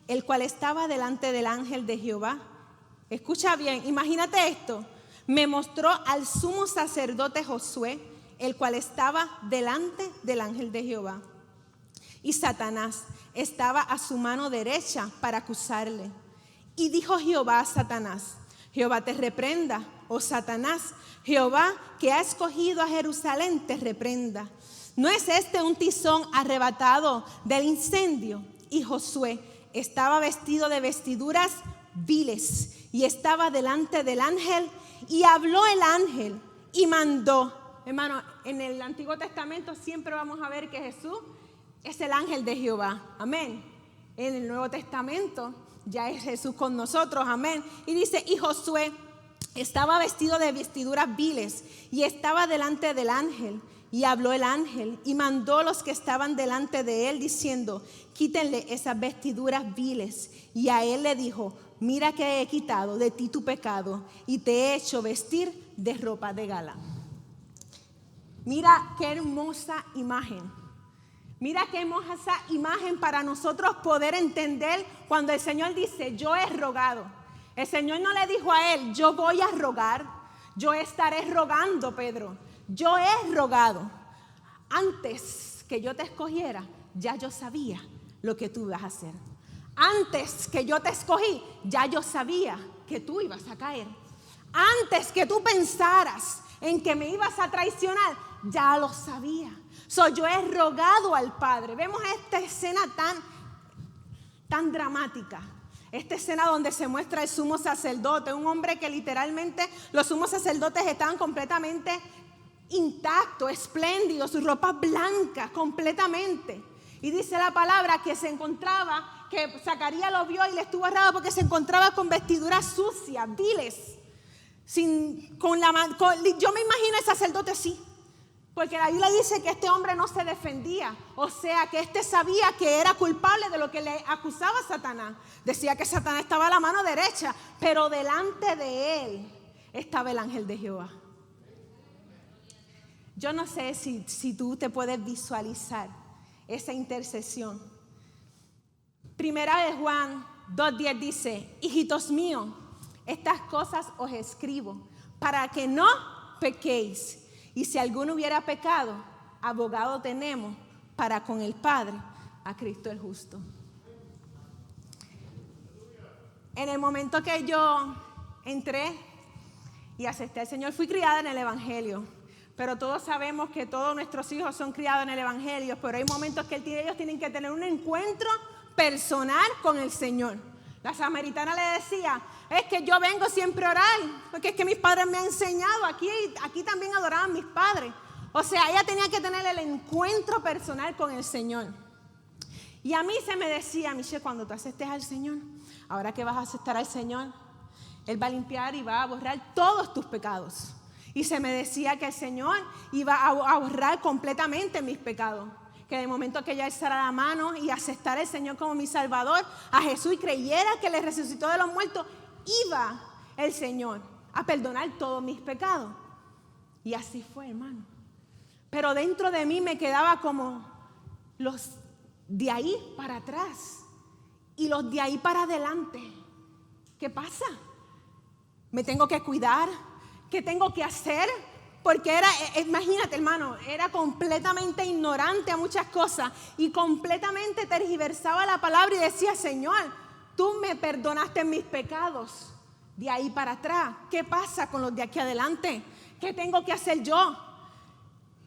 el cual estaba delante del ángel de Jehová. Escucha bien, imagínate esto. Me mostró al sumo sacerdote Josué, el cual estaba delante del ángel de Jehová. Y Satanás estaba a su mano derecha para acusarle. Y dijo Jehová a Satanás, Jehová te reprenda, oh Satanás, Jehová que ha escogido a Jerusalén te reprenda. ¿No es este un tizón arrebatado del incendio? Y Josué estaba vestido de vestiduras viles y estaba delante del ángel. Y habló el ángel y mandó. Hermano, en el Antiguo Testamento siempre vamos a ver que Jesús es el ángel de Jehová. Amén. En el Nuevo Testamento ya es Jesús con nosotros. Amén. Y dice, y Josué estaba vestido de vestiduras viles y estaba delante del ángel. Y habló el ángel y mandó a los que estaban delante de él diciendo, quítenle esas vestiduras viles. Y a él le dijo, mira que he quitado de ti tu pecado y te he hecho vestir de ropa de gala. Mira qué hermosa imagen. Mira qué hermosa imagen para nosotros poder entender cuando el Señor dice, yo he rogado. El Señor no le dijo a él, yo voy a rogar, yo estaré rogando, Pedro. Yo he rogado. Antes que yo te escogiera, ya yo sabía lo que tú ibas a hacer. Antes que yo te escogí, ya yo sabía que tú ibas a caer. Antes que tú pensaras en que me ibas a traicionar, ya lo sabía. Yo he rogado al Padre. Vemos esta escena tan dramática. Esta escena donde se muestra el sumo sacerdote, un hombre que literalmente los sumos sacerdotes estaban completamente intactos, espléndidos, sus ropas blancas completamente. Y dice la palabra que se encontraba, que Zacarías lo vio y le estuvo raro porque se encontraba con vestiduras sucias, viles. Yo me imagino el sacerdote así. Porque la Biblia dice que este hombre no se defendía. O sea, que este sabía que era culpable de lo que le acusaba Satanás. Decía que Satanás estaba a la mano derecha, pero delante de él estaba el ángel de Jehová. Yo no sé si tú te puedes visualizar esa intercesión. Primera de Juan 2:10 dice: hijitos míos, estas cosas os escribo para que no pequéis. Y si alguno hubiera pecado, abogado tenemos para con el Padre, a Cristo el justo. En el momento que yo entré y acepté al Señor, fui criada en el Evangelio. Pero todos sabemos que todos nuestros hijos son criados en el Evangelio. Pero hay momentos que ellos tienen que tener un encuentro personal con el Señor. La samaritana le decía: es que yo vengo siempre a orar, porque es que mis padres me han enseñado, aquí también adoraban mis padres. O sea, ella tenía que tener el encuentro personal con el Señor. Y a mí se me decía: Michelle, cuando tú aceptes al Señor, ahora que vas a aceptar al Señor, Él va a limpiar y va a borrar todos tus pecados. Y se me decía que el Señor iba a borrar completamente mis pecados. Que de momento que ella alzara la mano y aceptara al Señor como mi Salvador, a Jesús, y creyera que le resucitó de los muertos, iba el Señor a perdonar todos mis pecados. Y así fue, hermano. Pero dentro de mí me quedaba como los de ahí para atrás y los de ahí para adelante. ¿Qué pasa? ¿Me tengo que cuidar? ¿Qué tengo que hacer? Porque imagínate, hermano, era completamente ignorante a muchas cosas y completamente tergiversaba la palabra y decía: Señor, tú me perdonaste mis pecados. De ahí para atrás, ¿qué pasa con los de aquí adelante? ¿Qué tengo que hacer yo?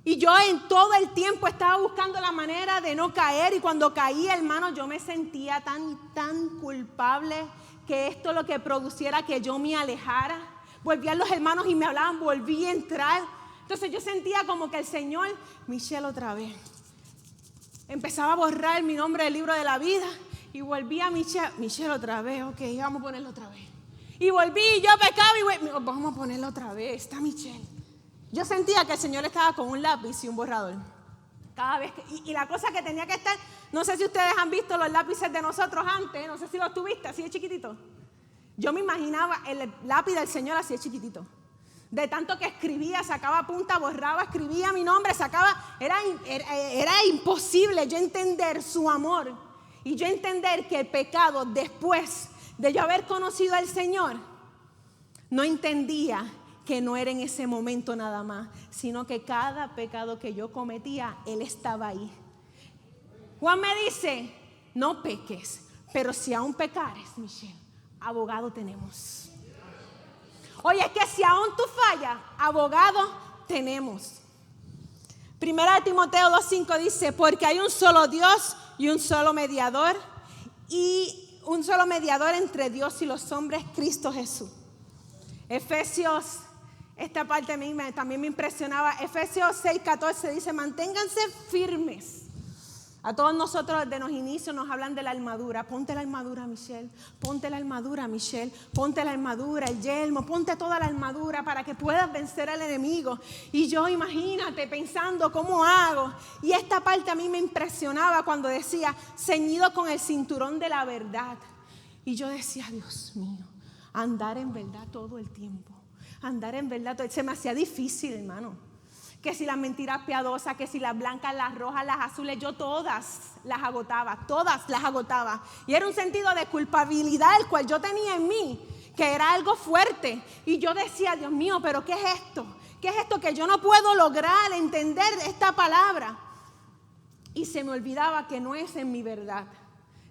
Y yo en todo el tiempo estaba buscando la manera de no caer, y cuando caía, hermano, yo me sentía tan culpable que esto lo que produciera que yo me alejara. Volvían los hermanos y me hablaban, volví a entrar. Entonces yo sentía como que el Señor, Michelle otra vez. Empezaba a borrar mi nombre del libro de la vida y volví a Michelle otra vez, ok, vamos a ponerlo otra vez. Y volví y yo pecaba y vamos a ponerlo otra vez, está Michelle. Yo sentía que el Señor estaba con un lápiz y un borrador. Cada vez y la cosa que tenía que estar, no sé si ustedes han visto los lápices de nosotros antes, no sé si los tuviste así de chiquitito. Yo me imaginaba el lápiz del Señor así de chiquitito. De tanto que escribía, sacaba punta, borraba, escribía mi nombre, sacaba. Era imposible yo entender su amor. Y yo entender que el pecado, después de yo haber conocido al Señor, no entendía que no era en ese momento nada más, sino que cada pecado que yo cometía, Él estaba ahí. Juan me dice: no peques, pero si aún pecares, Michelle, abogado tenemos. Oye, es que si aún tú fallas, abogado tenemos. Primera de Timoteo 2:5 dice: porque hay un solo Dios y un solo mediador entre Dios y los hombres, Cristo Jesús. Efesios, esta parte a mí también me impresionaba. Efesios 6:14 dice: manténganse firmes. A todos nosotros desde los inicios nos hablan de la armadura. Ponte la armadura, Michelle. Ponte la armadura, Michelle. Ponte la armadura, el yelmo. Ponte toda la armadura para que puedas vencer al enemigo. Y yo, imagínate, pensando cómo hago. Y esta parte a mí me impresionaba cuando decía: ceñido con el cinturón de la verdad. Y yo decía: Dios mío, andar en verdad todo el tiempo. Andar en verdad todo. Se me hacía difícil, hermano. Que si las mentiras piadosas, que si las blancas, las rojas, las azules, yo todas las agotaba. Y era un sentido de culpabilidad el cual yo tenía en mí, que era algo fuerte. Y yo decía: Dios mío, ¿pero qué es esto? ¿Qué es esto que yo no puedo lograr entender esta palabra? y se me olvidaba que no es en mi verdad.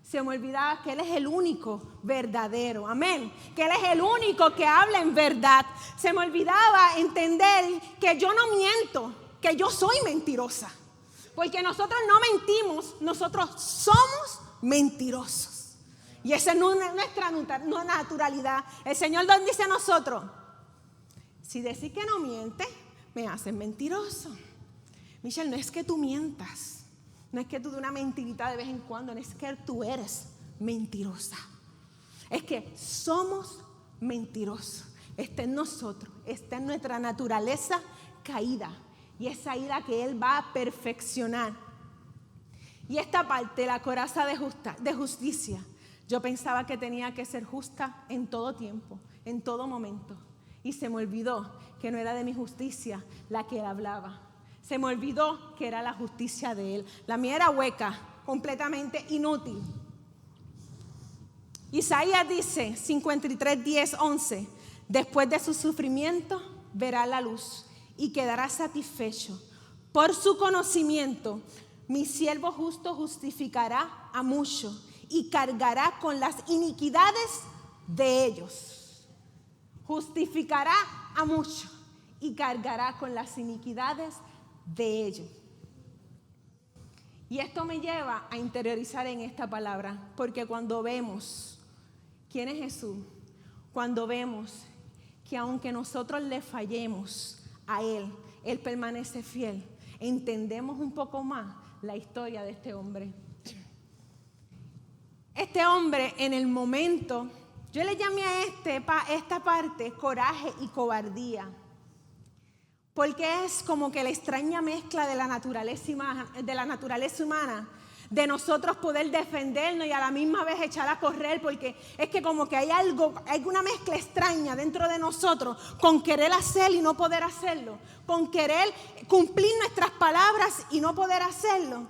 Se me olvidaba que Él es el único verdadero, amén, que Él es el único que habla en verdad. Se me olvidaba entender que yo no miento, que yo soy mentirosa, porque nosotros no mentimos, nosotros somos mentirosos. Y esa es nuestra naturalidad. El Señor nos dice a nosotros: si decís que no mientes, me hacen mentiroso. Michelle, no es que tú mientas. No es que tú de una mentirita de vez en cuando, no es que tú eres mentirosa. Es que somos mentirosos. Está en nosotros, está en nuestra naturaleza caída. Y es ahí la que Él va a perfeccionar. Y esta parte, la coraza de justicia, yo pensaba que tenía que ser justa en todo tiempo, en todo momento. Y se me olvidó que no era de mi justicia la que Él hablaba. Se me olvidó que era la justicia de Él. La mía era hueca, completamente inútil. Isaías dice, 53, 10, 11, después de su sufrimiento verá la luz y quedará satisfecho. Por su conocimiento, mi siervo justo justificará a muchos y cargará con las iniquidades de ellos. Justificará a muchos y cargará con las iniquidades de ellos. Y esto me lleva a interiorizar en esta palabra, porque cuando vemos quién es Jesús, cuando vemos que aunque nosotros le fallemos a Él, Él permanece fiel, entendemos un poco más la historia de este hombre. Este hombre, en el momento, yo le llamé a esta parte coraje y cobardía, porque es como que la extraña mezcla de la naturaleza humana, de nosotros poder defendernos y a la misma vez echar a correr, porque es que como que hay una mezcla extraña dentro de nosotros con querer hacer y no poder hacerlo, con querer cumplir nuestras palabras y no poder hacerlo.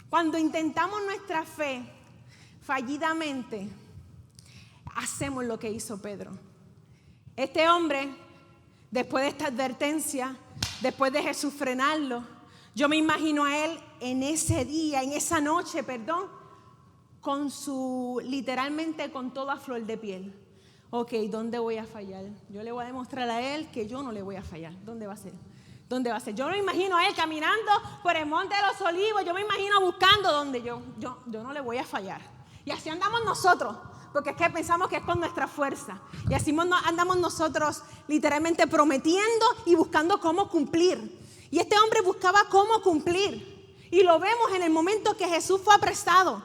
Cuando intentamos nuestra fe fallidamente, hacemos lo que hizo Pedro. Este hombre, después de esta advertencia, después de Jesús frenarlo, yo me imagino a él en esa noche, literalmente con toda flor de piel. Ok, ¿dónde voy a fallar? Yo le voy a demostrar a él que yo no le voy a fallar. ¿Dónde va a ser? ¿Dónde va a ser? Yo me imagino a él caminando por el monte de los olivos, yo me imagino buscando donde yo no le voy a fallar. Y así andamos nosotros. Porque es que pensamos que es con nuestra fuerza. Y así andamos nosotros literalmente prometiendo y buscando cómo cumplir. Y este hombre buscaba cómo cumplir. Y lo vemos en el momento que Jesús fue apresado.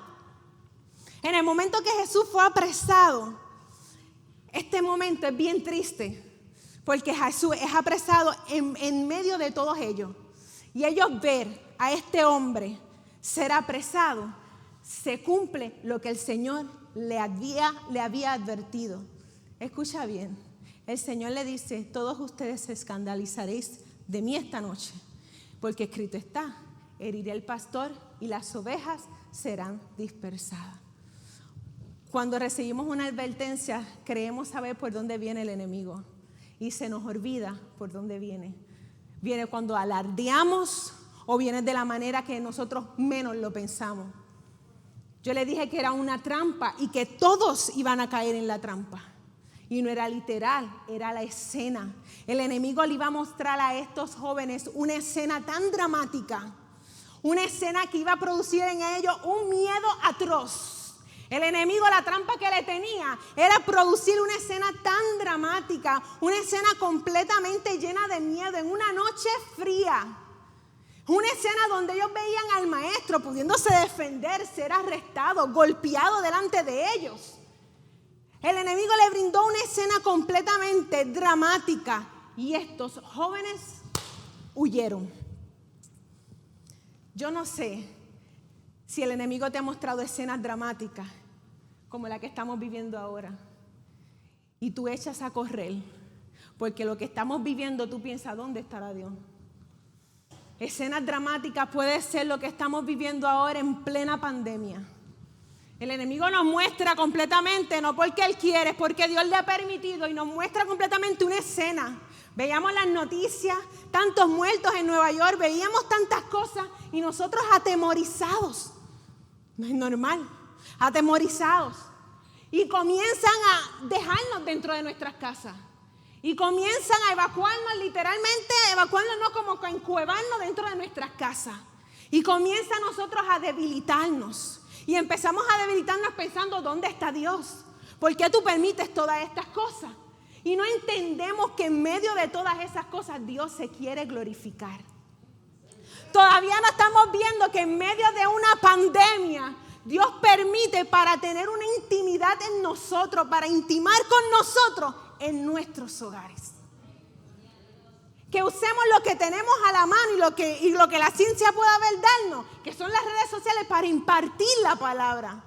En el momento que Jesús fue apresado, este momento es bien triste. Porque Jesús es apresado en medio de todos ellos. Y ellos ver a este hombre ser apresado, se cumple lo que el Señor le había advertido. Escucha bien, el Señor le dice: todos ustedes se escandalizaréis de mí esta noche, porque escrito está, heriré al pastor y las ovejas serán dispersadas. Cuando recibimos una advertencia, creemos saber por dónde viene el enemigo y se nos olvida por dónde viene. Viene cuando alardeamos o viene de la manera que nosotros menos lo pensamos. Yo le dije que era una trampa y que todos iban a caer en la trampa. Y no era literal, era la escena. El enemigo le iba a mostrar a estos jóvenes una escena tan dramática, una escena que iba a producir en ellos un miedo atroz. El enemigo, la trampa que le tenía era producir una escena tan dramática, una escena completamente llena de miedo en una noche fría. Una escena donde ellos veían al maestro pudiéndose defender, ser arrestado, golpeado delante de ellos. El enemigo le brindó una escena completamente dramática y estos jóvenes huyeron. Yo no sé si el enemigo te ha mostrado escenas dramáticas como la que estamos viviendo ahora y tú echas a correr porque lo que estamos viviendo tú piensas: ¿dónde estará Dios? Escenas dramáticas puede ser lo que estamos viviendo ahora en plena pandemia. El enemigo nos muestra completamente, no porque Él quiere, es porque Dios le ha permitido, y nos muestra completamente una escena Veíamos las noticias, tantos muertos en Nueva York, veíamos tantas cosas y nosotros atemorizados. No es normal, atemorizados. Y comienzan a dejarnos dentro de nuestras casas. Y comienzan a evacuarnos, literalmente evacuarnos como que encuevarnos dentro de nuestras casas. Y comienza nosotros a debilitarnos. Y empezamos a debilitarnos pensando, ¿dónde está Dios? ¿Por qué tú permites todas estas cosas? Y no entendemos que en medio de todas esas cosas Dios se quiere glorificar. Todavía no estamos viendo que en medio de una pandemia Dios permite para tener una intimidad en nosotros, para intimar con nosotros en nuestros hogares. Que usemos lo que tenemos a la mano y lo que la ciencia pueda darnos, que son las redes sociales, para impartir la palabra.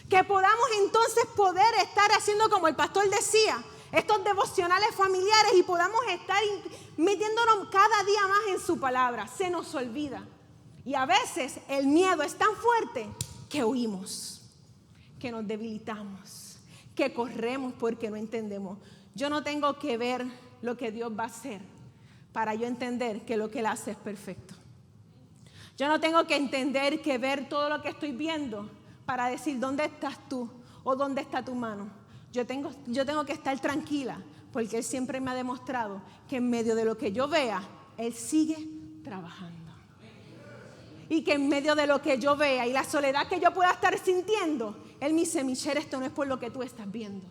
Que podamos entonces poder estar haciendo, como el pastor decía, estos devocionales familiares y podamos estar metiéndonos cada día más en su palabra. Se nos olvida. Y a veces el miedo es tan fuerte que huimos, que nos debilitamos, que corremos porque no entendemos. Yo no tengo que ver lo que Dios va a hacer para yo entender que lo que Él hace es perfecto. Yo no tengo que entender, que ver todo lo que estoy viendo para decir dónde estás tú o dónde está tu mano. Yo tengo que estar tranquila porque Él siempre me ha demostrado que en medio de lo que yo vea, Él sigue trabajando. Y que en medio de lo que yo vea y la soledad que yo pueda estar sintiendo, Él me dice, Michelle, esto no es por lo que tú estás viendo.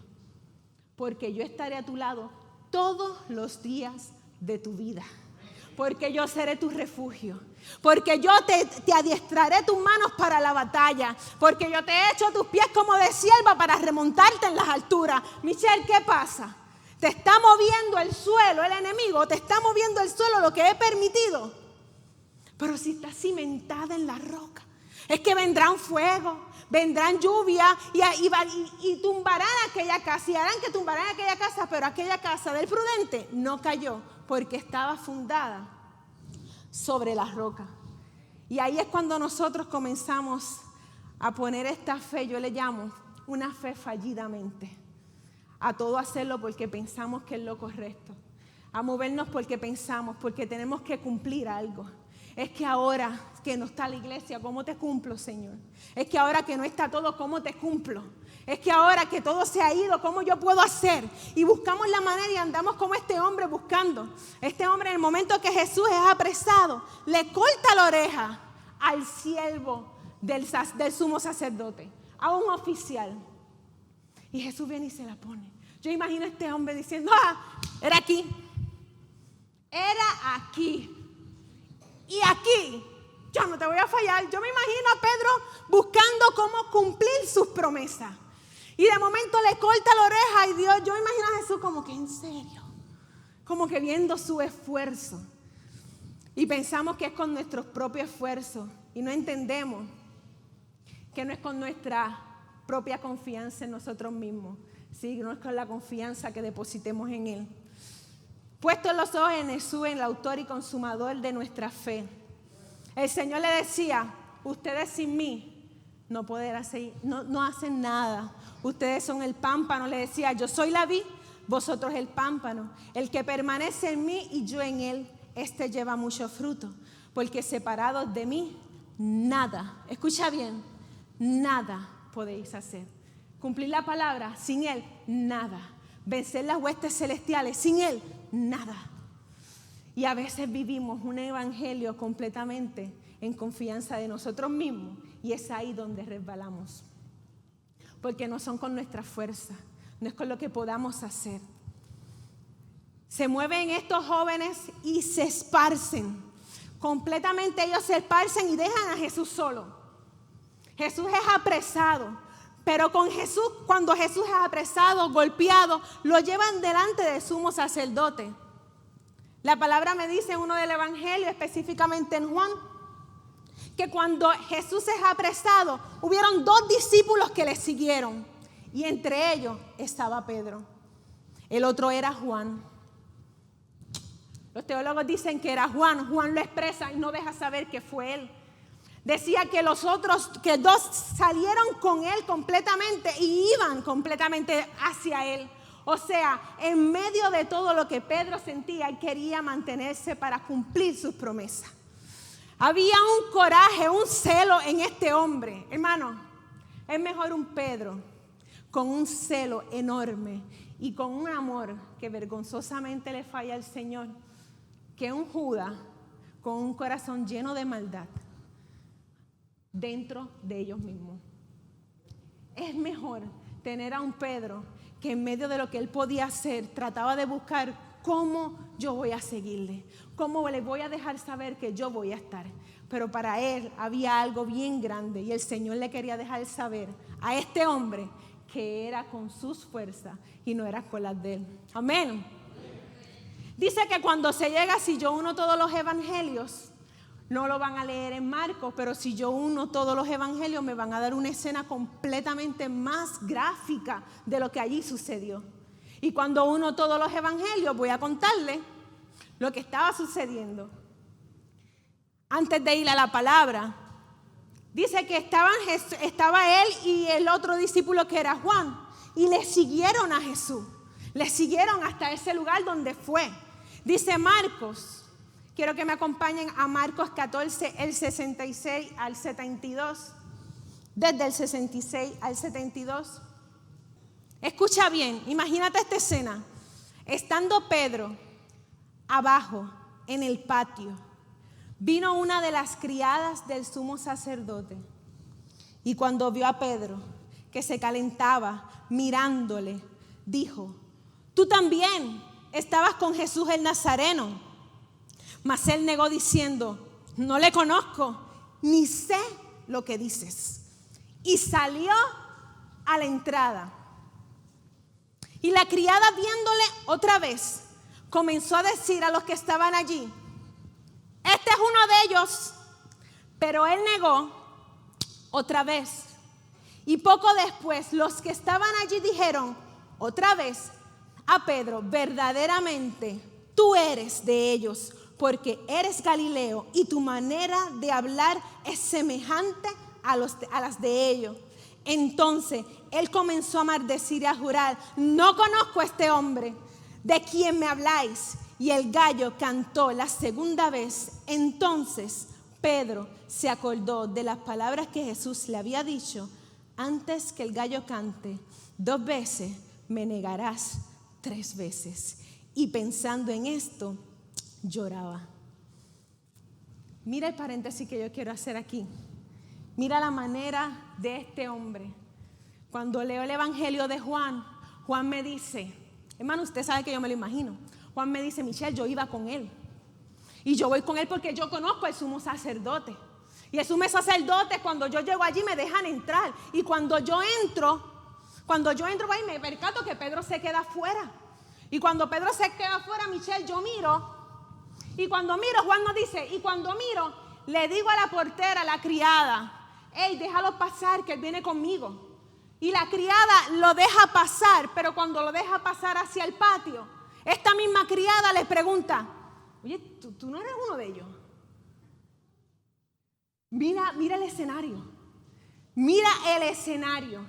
Porque yo estaré a tu lado todos los días de tu vida. Porque yo seré tu refugio. Porque yo te adiestraré tus manos para la batalla. Porque yo te he hecho tus pies como de sierva para remontarte en las alturas. Michelle, ¿qué pasa? Te está moviendo el suelo el enemigo. Te está moviendo el suelo lo que he permitido. Pero si está cimentada en la roca, es que vendrán fuego, vendrán lluvia y tumbarán aquella casa. Y harán que tumbarán aquella casa, pero aquella casa del prudente no cayó porque estaba fundada sobre la roca. Y ahí es cuando nosotros comenzamos a poner esta fe, yo le llamo una fe fallidamente, a todo hacerlo porque pensamos que es lo correcto, a movernos porque pensamos, porque tenemos que cumplir algo. Es que ahora que no está la iglesia, ¿cómo te cumplo, Señor? Es que ahora que no está todo, ¿cómo te cumplo? Es que ahora que todo se ha ido, ¿cómo yo puedo hacer? Y buscamos la manera y andamos como este hombre buscando. Este hombre, en el momento que Jesús es apresado, le corta la oreja al siervo del sumo sacerdote, a un oficial. Y Jesús viene y se la pone. Yo imagino a este hombre diciendo, era aquí. Era aquí. Y aquí, yo no te voy a fallar. Yo me imagino a Pedro buscando cómo cumplir sus promesas. Y de momento le corta la oreja y Dios, yo me imagino a Jesús como que en serio, como que viendo su esfuerzo. Y pensamos que es con nuestros propios esfuerzos y no entendemos que no es con nuestra propia confianza en nosotros mismos, ¿sí? No es con la confianza que depositemos en Él. Puestos los ojos en Jesús, en el autor y consumador de nuestra fe. El Señor le decía, ustedes sin mí no hacen nada. Ustedes son el pámpano. Le decía, yo soy la vid, vosotros el pámpano. El que permanece en mí y yo en él, este lleva mucho fruto. Porque separados de mí, nada, escucha bien, nada podéis hacer. Cumplir la palabra, sin Él, nada. Vencer las huestes celestiales, sin Él, nada. Y a veces vivimos un evangelio completamente en confianza de nosotros mismos y es ahí donde resbalamos. Porque no son con nuestra fuerza, no es con lo que podamos hacer. Se mueven estos jóvenes y se esparcen. Completamente ellos se esparcen y dejan a Jesús solo. Jesús es apresado. Pero con Jesús, cuando Jesús es apresado, golpeado, lo llevan delante del sumo sacerdote. La palabra me dice en uno del evangelio, específicamente en Juan, que cuando Jesús es apresado, hubieron 2 discípulos que le siguieron. Y entre ellos estaba Pedro. El otro era Juan. Los teólogos dicen que era Juan. Juan lo expresa y no deja saber que fue él. Decía que los otros, que 2 salieron con él completamente y iban completamente hacia él. O sea, en medio de todo lo que Pedro sentía, él quería mantenerse para cumplir sus promesas. Había un coraje, un celo en este hombre. Hermano, es mejor un Pedro con un celo enorme y con un amor que vergonzosamente le falla al Señor, que un Judas con un corazón lleno de maldad dentro de ellos mismos. Es mejor tener a un Pedro que en medio de lo que él podía hacer, trataba de buscar cómo yo voy a seguirle, cómo le voy a dejar saber que yo voy a estar. Pero para él había algo bien grande y el Señor le quería dejar saber a este hombre que era con sus fuerzas y no era con las de él. Amén. Dice que cuando se llega, si yo uno todos los evangelios, no lo van a leer en Marcos, pero si yo uno todos los evangelios me van a dar una escena completamente más gráfica de lo que allí sucedió. Y cuando uno todos los evangelios voy a contarle lo que estaba sucediendo. Antes de ir a la palabra, dice que estaba él y el otro discípulo que era Juan, y le siguieron a Jesús, le siguieron hasta ese lugar donde fue. Dice Marcos, quiero que me acompañen a Marcos 14, el 66 al 72, desde el 66 al 72. Escucha bien, imagínate esta escena, estando Pedro abajo en el patio, vino una de las criadas del sumo sacerdote y cuando vio a Pedro que se calentaba mirándole, dijo: tú también estabas con Jesús el Nazareno. Mas él negó diciendo: no le conozco, ni sé lo que dices. Y salió a la entrada. Y la criada, viéndole otra vez, comenzó a decir a los que estaban allí: este es uno de ellos. Pero él negó otra vez. Y poco después los que estaban allí dijeron otra vez a Pedro: verdaderamente tú eres de ellos, porque eres Galileo y tu manera de hablar es semejante a las de ellos. Entonces él comenzó a maldecir y a jurar: no conozco a este hombre de quien me habláis. Y el gallo cantó la segunda vez. Entonces Pedro se acordó de las palabras que Jesús le había dicho: antes que el gallo cante 2 veces me negarás 3 veces. Y pensando en esto, lloraba. Mira el paréntesis que yo quiero hacer aquí. Mira la manera de este hombre. Cuando leo el evangelio de Juan, Juan me dice, hermano, usted sabe que yo me lo imagino. Juan me dice: Michelle, yo iba con él. Y yo voy con él porque yo conozco al sumo sacerdote. Y el sumo sacerdote, cuando yo llego allí, me dejan entrar. Y cuando yo entro ahí, me percato que Pedro se queda afuera. Y cuando Pedro se queda afuera, Michelle, yo miro. Y cuando miro, Juan nos dice, y cuando miro, le digo a la portera, a la criada: hey, déjalo pasar, que él viene conmigo. Y la criada lo deja pasar, pero cuando lo deja pasar hacia el patio, esta misma criada le pregunta: oye, ¿tú no eres uno de ellos? Mira el escenario. Mira el escenario.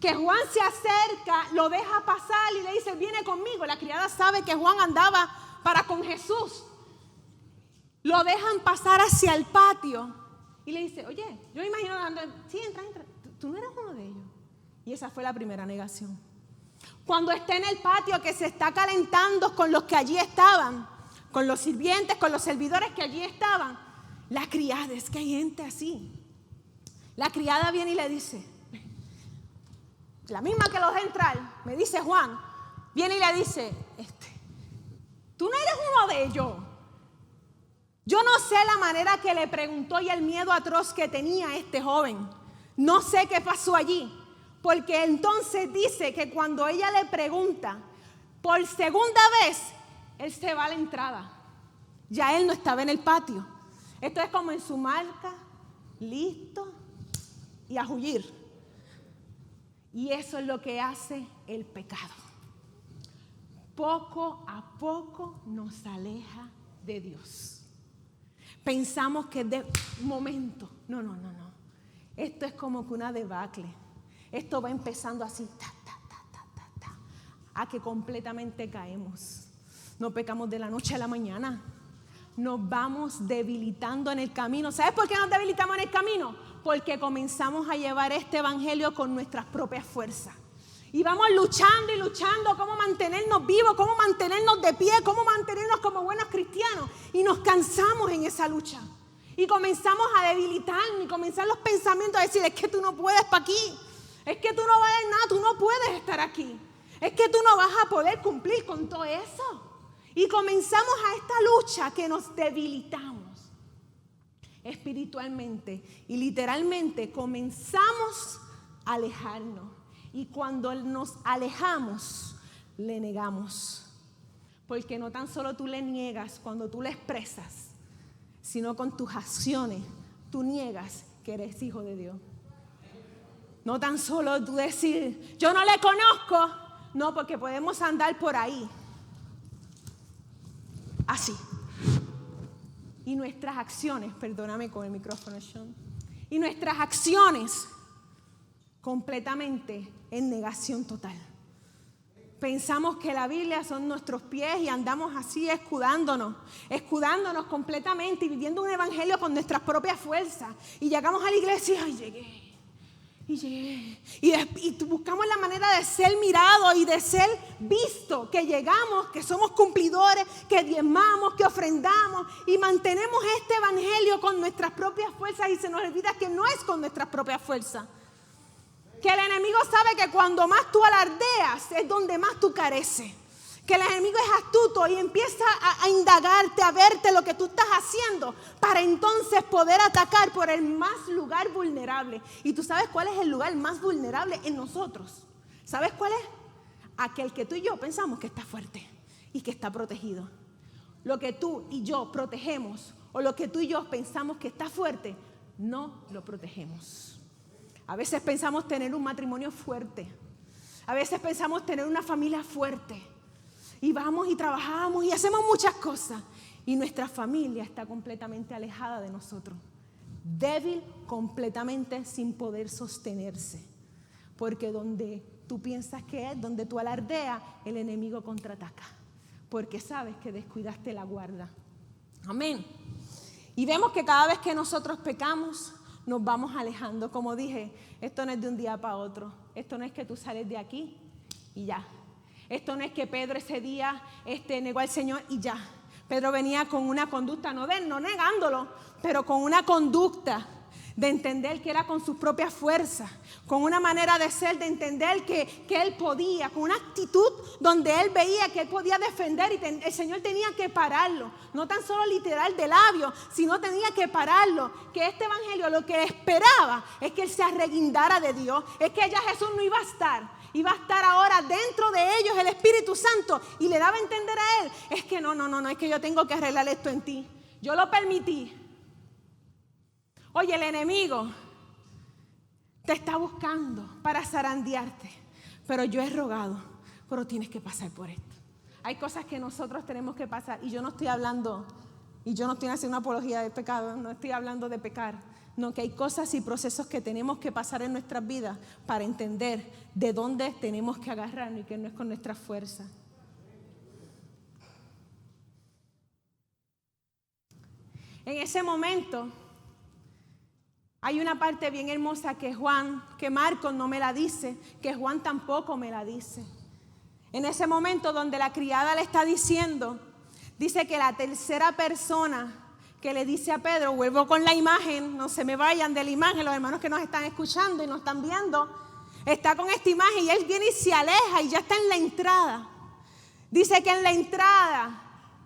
Que Juan se acerca, lo deja pasar y le dice: viene conmigo. La criada sabe que Juan andaba para con Jesús. Lo dejan pasar hacia el patio y le dice: oye, yo me imagino dando, sí, entra. ¿Tú no eres uno de ellos? Y esa fue la primera negación. Cuando está en el patio, que se está calentando con los que allí estaban, con los sirvientes, con los servidores que allí estaban, la criada, es que hay gente así. La criada viene y le dice, la misma que los deja entrar, me dice Juan, viene y le dice: tú no eres uno de ellos. Yo no sé la manera que le preguntó y el miedo atroz que tenía este joven. No sé qué pasó allí. Porque entonces dice que cuando ella le pregunta por segunda vez, él se va a la entrada. Ya él no estaba en el patio. Esto es como en su marca, listo y a huir. Y eso es lo que hace el pecado. Poco a poco nos aleja de Dios. Pensamos que es de momento. No. Esto es como que una debacle. Esto va empezando así, a que completamente caemos. No pecamos de la noche a la mañana. Nos vamos debilitando en el camino. ¿Sabes por qué nos debilitamos en el camino? Porque comenzamos a llevar este evangelio con nuestras propias fuerzas. Y vamos luchando y luchando cómo mantenernos vivos, cómo mantenernos de pie, cómo mantenernos como buenos cristianos. Y nos cansamos en esa lucha. Y comenzamos a debilitarnos y comenzar los pensamientos a decir, es que tú no puedes para aquí. Es que tú no vales nada, tú no puedes estar aquí. Es que tú no vas a poder cumplir con todo eso. Y comenzamos a esta lucha que nos debilitamos espiritualmente. Y literalmente comenzamos a alejarnos. Y cuando nos alejamos, le negamos. Porque no tan solo tú le niegas cuando tú le expresas, sino con tus acciones tú niegas que eres hijo de Dios. No tan solo tú decir, yo no le conozco. No, porque podemos andar por ahí. Así. Y nuestras acciones, perdóname con el micrófono, Sean. Y nuestras acciones completamente en negación total. Pensamos que la Biblia son nuestros pies y andamos así escudándonos completamente y viviendo un evangelio con nuestras propias fuerzas. Y llegamos a la iglesia y ¡ay, llegué! Y buscamos la manera de ser mirados y de ser vistos, que llegamos, que somos cumplidores, que diezmamos, que ofrendamos y mantenemos este evangelio con nuestras propias fuerzas y se nos olvida que no es con nuestras propias fuerzas. Que el enemigo sabe que cuando más tú alardeas es donde más tú careces. Que el enemigo es astuto y empieza a indagarte, a verte lo que tú estás haciendo para entonces poder atacar por el más lugar vulnerable. ¿Y tú sabes cuál es el lugar más vulnerable en nosotros? ¿Sabes cuál es? Aquel que tú y yo pensamos que está fuerte y que está protegido. Lo que tú y yo protegemos o lo que tú y yo pensamos que está fuerte, no lo protegemos. A veces pensamos tener un matrimonio fuerte. A veces pensamos tener una familia fuerte. Y vamos y trabajamos y hacemos muchas cosas. Y nuestra familia está completamente alejada de nosotros. Débil completamente sin poder sostenerse. Porque donde tú piensas que es, donde tú alardeas, el enemigo contraataca. Porque sabes que descuidaste la guarda. Amén. Y vemos que cada vez que nosotros pecamos, nos vamos alejando. Como dije, esto no es de un día para otro. Esto no es que tú sales de aquí y ya. Esto no es que Pedro ese día negó al Señor y ya. Pedro venía con una conducta, no negándolo, pero con una conducta de entender que era con sus propias fuerzas, con una manera de ser, de entender que él podía, con una actitud donde él veía que él podía defender y el Señor tenía que pararlo, no tan solo literal de labios, sino tenía que pararlo, que este evangelio lo que esperaba es que él se arreguindara de Dios, es que ya Jesús no iba a estar. Iba a estar ahora dentro de ellos el Espíritu Santo y le daba a entender a él, es que no, es que yo tengo que arreglar esto en ti. Yo lo permití. Oye, el enemigo te está buscando para zarandearte, pero yo he rogado, pero tienes que pasar por esto. Hay cosas que nosotros tenemos que pasar y yo no estoy haciendo una apología del pecado, no estoy hablando de pecar. No, que hay cosas y procesos que tenemos que pasar en nuestras vidas para entender de dónde tenemos que agarrarnos y que no es con nuestra fuerza. En ese momento hay una parte bien hermosa que Marcos no me la dice, que Juan tampoco me la dice. En ese momento donde la criada le está diciendo, dice que la tercera persona que le dice a Pedro, vuelvo con la imagen, no se me vayan de la imagen, los hermanos que nos están escuchando y nos están viendo, está con esta imagen y él viene y se aleja y ya está en la entrada. Dice que en la entrada,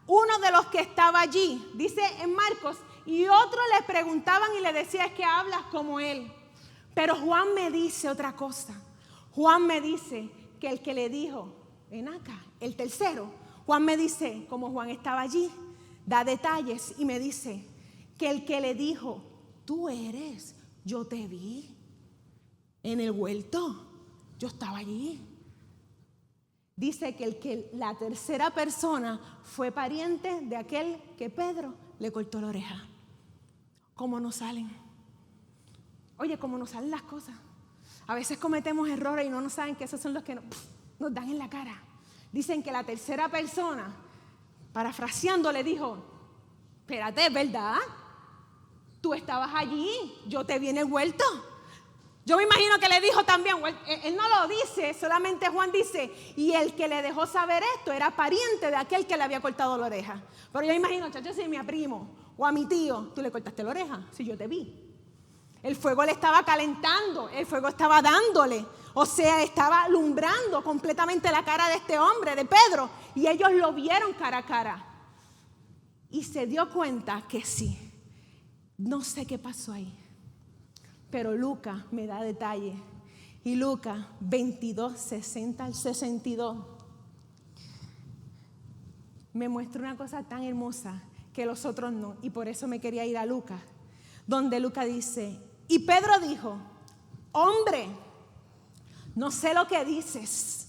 uno de los que estaba allí, dice en Marcos, y otros le preguntaban y le decía, es que hablas como él. Pero Juan me dice otra cosa. Juan me dice que el que le dijo, ven acá, el tercero, Juan me dice, como Juan estaba allí, da detalles y me dice que el que le dijo, tú eres, yo te vi en el huerto, yo estaba allí. Dice que la tercera persona fue pariente de aquel que Pedro le cortó la oreja. ¿Cómo nos salen? Oye, ¿cómo nos salen las cosas? A veces cometemos errores y no nos saben que esos son los que nos dan en la cara. Dicen que la tercera persona, parafraseando, le dijo: espérate, ¿es verdad? Tú estabas allí, yo te vi en el huerto. Yo me imagino que le dijo también, él no lo dice, solamente Juan dice, y el que le dejó saber esto era pariente de aquel que le había cortado la oreja. Pero yo me imagino, chacho, si a mi primo o a mi tío, tú le cortaste la oreja, si yo te vi. El fuego le estaba calentando, el fuego estaba dándole, o sea, estaba alumbrando completamente la cara de este hombre, de Pedro, y ellos lo vieron cara a cara. Y se dio cuenta que sí. No sé qué pasó ahí, pero Lucas me da detalle. Y Lucas 22, 60 al 62 me muestra una cosa tan hermosa que los otros no. Y por eso me quería ir a Lucas, donde Lucas dice: y Pedro dijo: hombre, no sé lo que dices.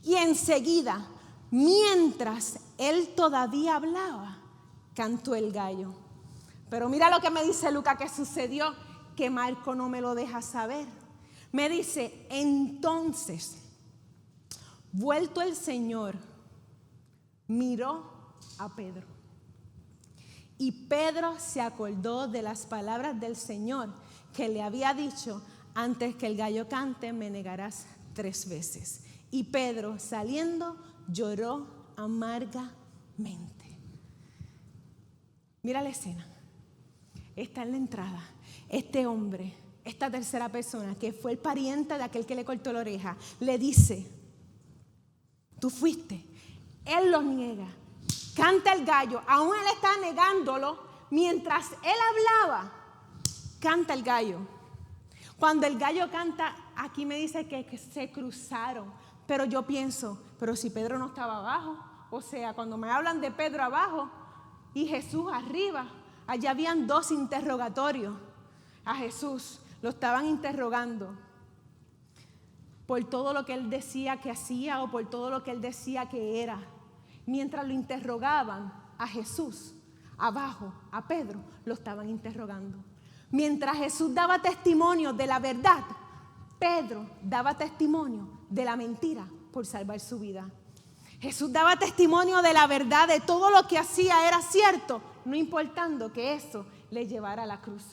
Y enseguida, mientras él todavía hablaba, cantó el gallo. Pero mira lo que me dice Lucas que sucedió, que Marco no me lo deja saber. Me dice: entonces, vuelto el Señor, miró a Pedro. Y Pedro se acordó de las palabras del Señor que le había dicho: antes que el gallo cante, me negarás 3 veces. Y Pedro, saliendo, lloró amargamente. Mira la escena. Está en la entrada este hombre, esta tercera persona que fue el pariente de aquel que le cortó la oreja, le dice: tú fuiste. Él lo niega, canta el gallo, aún él está negándolo. Mientras él hablaba, canta el gallo. Cuando el gallo canta, aquí me dice que se cruzaron, pero yo pienso, pero si Pedro no estaba abajo, o sea, cuando me hablan de Pedro abajo y Jesús arriba, allá habían 2 interrogatorios. A Jesús lo estaban interrogando por todo lo que él decía que hacía o por todo lo que él decía que era. Mientras lo interrogaban a Jesús, abajo a Pedro lo estaban interrogando. Mientras Jesús daba testimonio de la verdad, Pedro daba testimonio de la mentira por salvar su vida. Jesús daba testimonio de la verdad, de todo lo que hacía era cierto, no importando que eso le llevara a la cruz.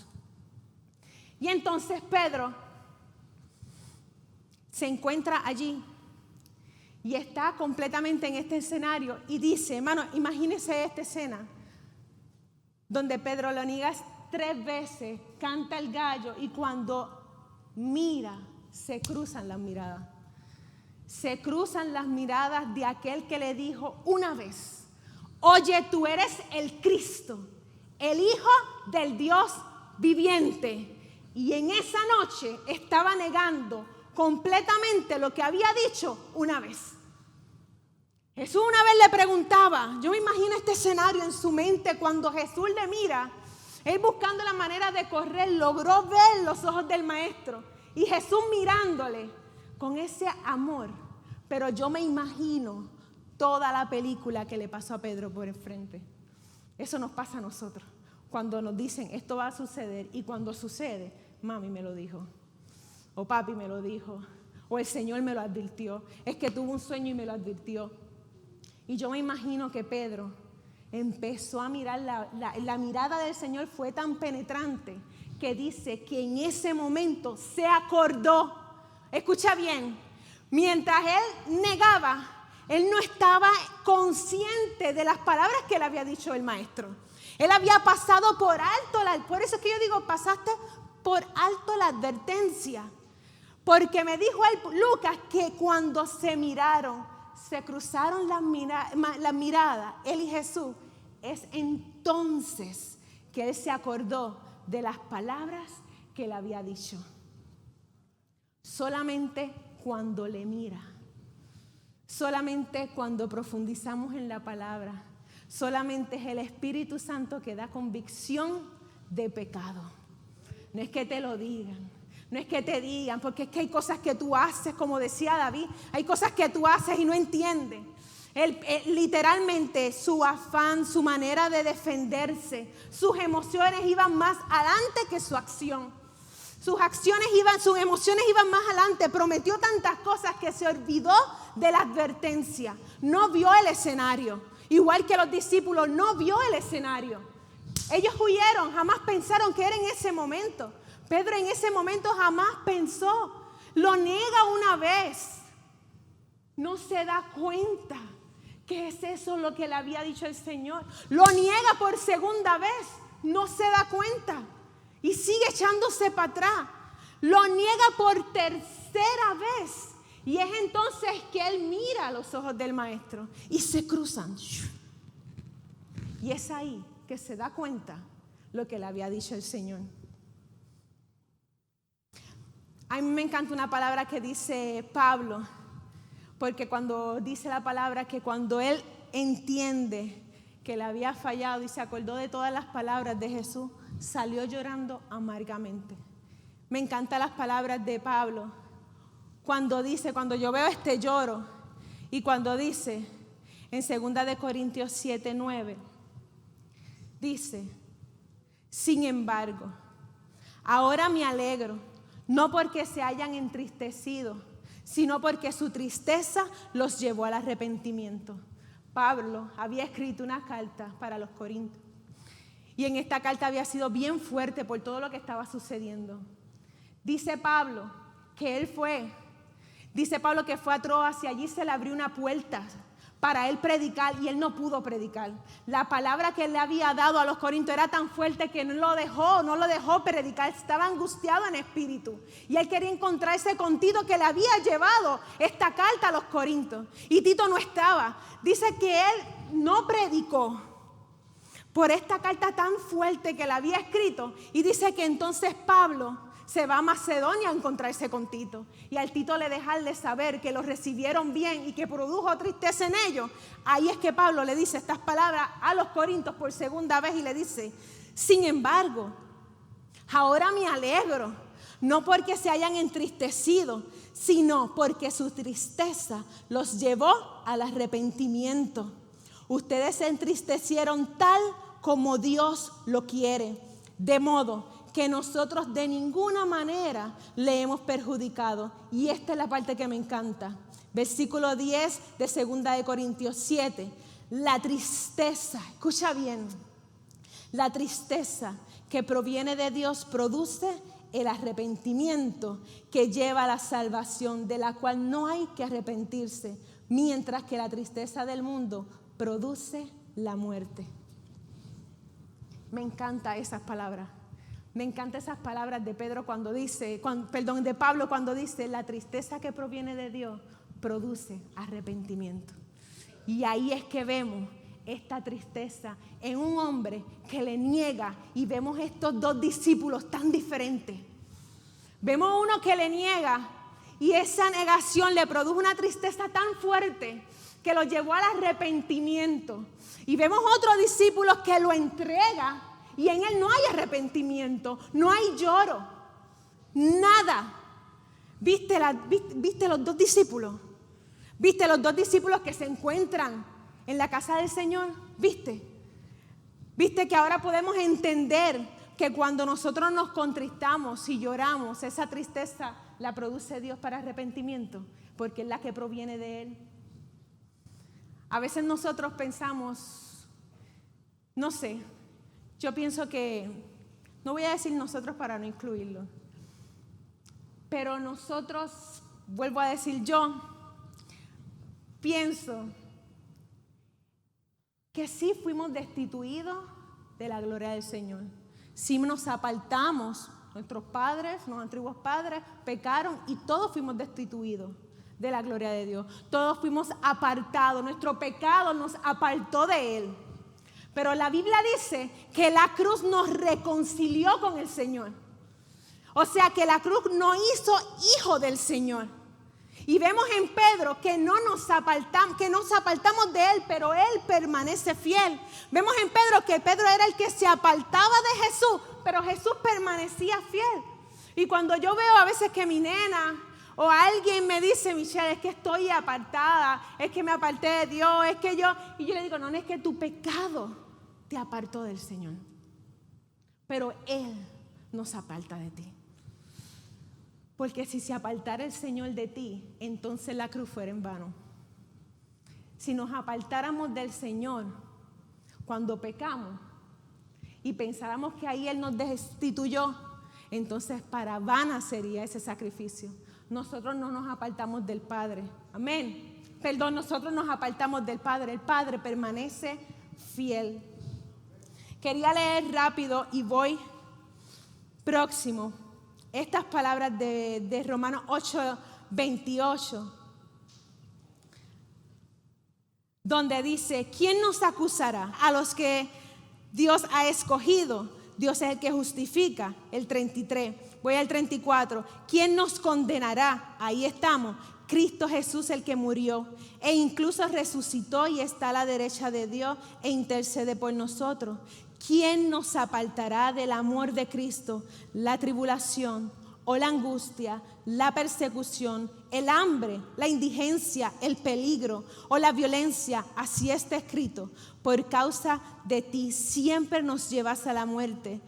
Y entonces Pedro se encuentra allí y está completamente en este escenario y dice, hermano, imagínense esta escena donde Pedro lo niega 3 veces, canta el gallo y cuando mira, se cruzan las miradas. Se cruzan las miradas de aquel que le dijo una vez: oye, tú eres el Cristo, el Hijo del Dios viviente. Y en esa noche estaba negando completamente lo que había dicho una vez. Jesús una vez le preguntaba, yo me imagino este escenario en su mente cuando Jesús le mira, él buscando la manera de correr, logró ver los ojos del maestro y Jesús mirándole con ese amor. Pero yo me imagino toda la película que le pasó a Pedro por enfrente. Eso nos pasa a nosotros. Cuando nos dicen esto va a suceder y cuando sucede, mami me lo dijo, o papi me lo dijo, o el Señor me lo advirtió. Es que tuvo un sueño y me lo advirtió. Y yo me imagino que Pedro empezó a mirar, la mirada del Señor fue tan penetrante que dice que en ese momento se acordó. Escucha bien, mientras él negaba, él no estaba consciente de las palabras que le había dicho el maestro. Él había pasado por alto, por eso es que yo digo, pasaste por alto la advertencia. Porque me dijo Lucas que cuando se miraron, se cruzaron las miradas, él y Jesús, es entonces que él se acordó de las palabras que le había dicho. Solamente cuando le mira, solamente cuando profundizamos en la palabra, solamente es el Espíritu Santo que da convicción de pecado. No es que te lo digan, no es que te digan, porque es que hay cosas que tú haces, como decía David, hay cosas que tú haces y no entiendes. Él, literalmente su afán, su manera de defenderse, sus emociones iban más adelante que su acción. Sus emociones iban más adelante. Prometió tantas cosas que se olvidó de la advertencia, no vio el escenario. Igual que los discípulos, no vio el escenario. Ellos huyeron, jamás pensaron que era en ese momento. Pedro en ese momento jamás pensó. Lo niega una vez. No se da cuenta que es eso lo que le había dicho el Señor. Lo niega por segunda vez. No se da cuenta. Y sigue echándose para atrás. Lo niega por tercera vez. Y es entonces que él mira a los ojos del maestro y se cruzan. Y es ahí que se da cuenta lo que le había dicho el Señor. A mí me encanta una palabra que dice Pablo, porque cuando dice la palabra que cuando él entiende que le había fallado y se acordó de todas las palabras de Jesús, salió llorando amargamente. Me encantan las palabras de Pablo cuando dice, cuando yo veo este lloro, y cuando dice en 2 Corintios 7:9, dice: sin embargo, ahora me alegro, no porque se hayan entristecido, sino porque su tristeza los llevó al arrepentimiento. Pablo había escrito una carta para los Corintios, y en esta carta había sido bien fuerte por todo lo que estaba sucediendo. Dice Pablo que fue a Troas y allí se le abrió una puerta para él predicar y él no pudo predicar. La palabra que él le había dado a los corintios era tan fuerte que no lo dejó predicar. Estaba angustiado en espíritu y él quería encontrarse con Tito, que le había llevado esta carta a los corintios, y Tito no estaba. Dice que él no predicó por esta carta tan fuerte que le había escrito, y dice que entonces Pablo se va a Macedonia a encontrarse con Tito. Y al Tito le dejarle saber que lo recibieron bien y que produjo tristeza en ellos, ahí es que Pablo le dice estas palabras a los corintios por segunda vez y le dice: sin embargo, ahora me alegro, no porque se hayan entristecido, sino porque su tristeza los llevó al arrepentimiento. Ustedes se entristecieron tal como Dios lo quiere, de modo que nosotros de ninguna manera le hemos perjudicado. Y esta es la parte que me encanta. Versículo 10 de 2 Corintios 7. La tristeza, escucha bien, la tristeza que proviene de Dios produce el arrepentimiento que lleva a la salvación, de la cual no hay que arrepentirse, mientras que la tristeza del mundo produce la muerte. Me encantan esas palabras. Me encantan esas palabras de Pablo cuando dice, la tristeza que proviene de Dios produce arrepentimiento. Y ahí es que vemos esta tristeza en un hombre que le niega, y vemos estos dos discípulos tan diferentes. Vemos uno que le niega y esa negación le produjo una tristeza tan fuerte que lo llevó al arrepentimiento. Y vemos otro discípulo que lo entrega y en él no hay arrepentimiento, no hay lloro, nada. ¿Viste los dos discípulos? ¿Viste los dos discípulos que se encuentran en la casa del Señor? ¿Viste que ahora podemos entender que cuando nosotros nos contristamos y lloramos, esa tristeza la produce Dios para arrepentimiento, porque es la que proviene de Él? A veces nosotros pensamos, no sé, yo pienso que, no voy a decir nosotros para no incluirlo, pero nosotros, vuelvo a decir yo, pienso que sí fuimos destituidos de la gloria del Señor. Sí nos apartamos, nuestros padres, nuestros antiguos padres pecaron y todos fuimos destituidos de la gloria de Dios. Todos fuimos apartados, nuestro pecado nos apartó de Él. Pero la Biblia dice que la cruz nos reconcilió con el Señor. O sea que la cruz nos hizo hijo del Señor. Y vemos en Pedro que no nos apartamos de Él, pero Él permanece fiel. Vemos en Pedro que Pedro era el que se apartaba de Jesús, pero Jesús permanecía fiel. Y cuando yo veo a veces que mi nena o alguien me dice: Michelle, es que estoy apartada, es que me aparté de Dios, y yo le digo: no, es que tu pecado te apartó del Señor, pero Él no se aparta de ti. Porque si se apartara el Señor de ti, entonces la cruz fuera en vano. si nos apartáramos del Señor cuando pecamos y pensáramos que ahí Él nos destituyó, entonces para vana sería ese sacrificio. Nosotros no nos apartamos del Padre. Amén. Perdón, nosotros nos apartamos del Padre. El Padre permanece fiel. Quería leer rápido y voy próximo. Estas palabras de Romanos 8:28, donde dice: ¿quién nos acusará? A los que Dios ha escogido. Dios es el que justifica. El 33. Voy al 34. ¿Quién nos condenará? Ahí estamos. Cristo Jesús, el que murió e incluso resucitó y está a la derecha de Dios e intercede por nosotros. ¿Quién nos apartará del amor de Cristo? La tribulación o la angustia, la persecución, el hambre, la indigencia, el peligro o la violencia. Así está escrito: por causa de ti siempre nos llevas a la muerte.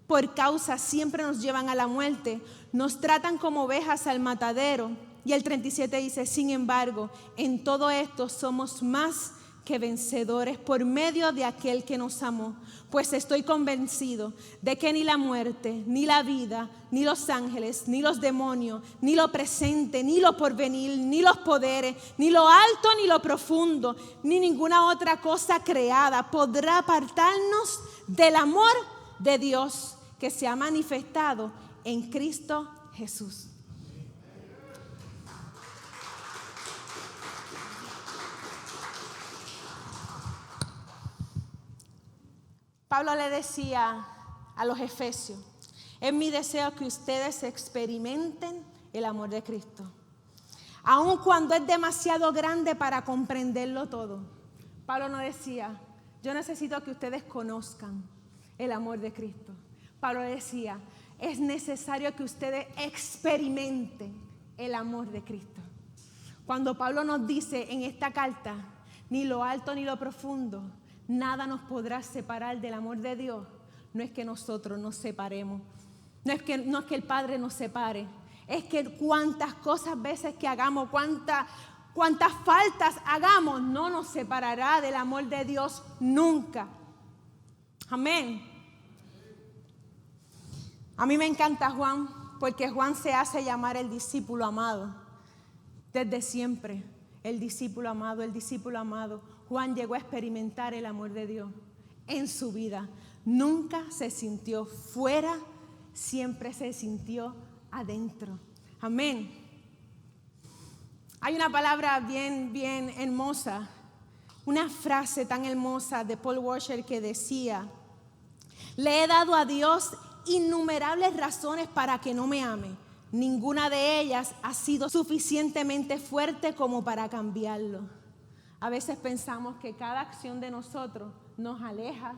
Por causa siempre nos llevan a la muerte. Nos tratan como ovejas al matadero. Y el 37 dice: sin embargo, en todo esto somos más que vencedores por medio de aquel que nos amó. Pues estoy convencido de que ni la muerte, ni la vida, ni los ángeles, ni los demonios, ni lo presente, ni lo porvenir, ni los poderes, ni lo alto, ni lo profundo, ni ninguna otra cosa creada podrá apartarnos del amor de Dios que se ha manifestado en Cristo Jesús. Pablo le decía a los efesios: es mi deseo que ustedes experimenten el amor de Cristo, aun cuando es demasiado grande para comprenderlo todo. Pablo no decía: yo necesito que ustedes conozcan el amor de Cristo. Pablo decía: es necesario que ustedes experimenten el amor de Cristo. Cuando Pablo nos dice en esta carta: ni lo alto ni lo profundo, nada nos podrá separar del amor de Dios, no es que nosotros nos separemos, no es que el Padre nos separe, es que cuantas cosas veces que hagamos, cuantas faltas hagamos, no nos separará del amor de Dios nunca. Amén. A mí me encanta Juan, porque Juan se hace llamar el discípulo amado. Desde siempre, el discípulo amado, el discípulo amado. Juan llegó a experimentar el amor de Dios en su vida. Nunca se sintió fuera, siempre se sintió adentro. Amén. Hay una palabra bien hermosa, una frase tan hermosa de Paul Washer que decía: le he dado a Dios innumerables razones para que no me ame. Ninguna de ellas ha sido suficientemente fuerte como para cambiarlo. A veces pensamos que cada acción de nosotros nos aleja,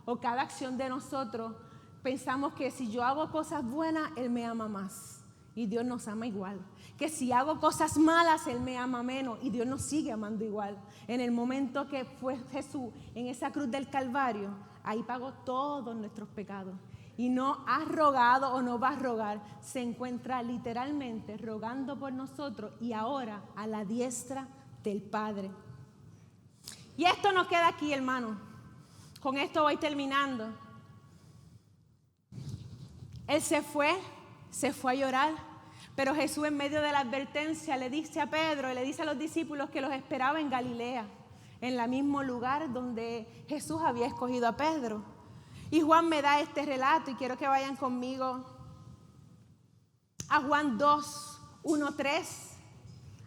o cada acción de nosotros pensamos que si yo hago cosas buenas, Él me ama más y Dios nos ama igual. Que si hago cosas malas, Él me ama menos y Dios nos sigue amando igual. En el momento que fue Jesús en esa cruz del Calvario, ahí pagó todos nuestros pecados. Y no ha rogado o no va a rogar, se encuentra literalmente rogando por nosotros y ahora a la diestra del Padre. Y esto nos queda aquí, hermano. Con esto voy terminando. Él se fue a llorar, pero Jesús, en medio de la advertencia, le dice a Pedro y le dice a los discípulos que los esperaba en Galilea, en el mismo lugar donde Jesús había escogido a Pedro. Y Juan me da este relato y quiero que vayan conmigo a Juan 2, 1, 3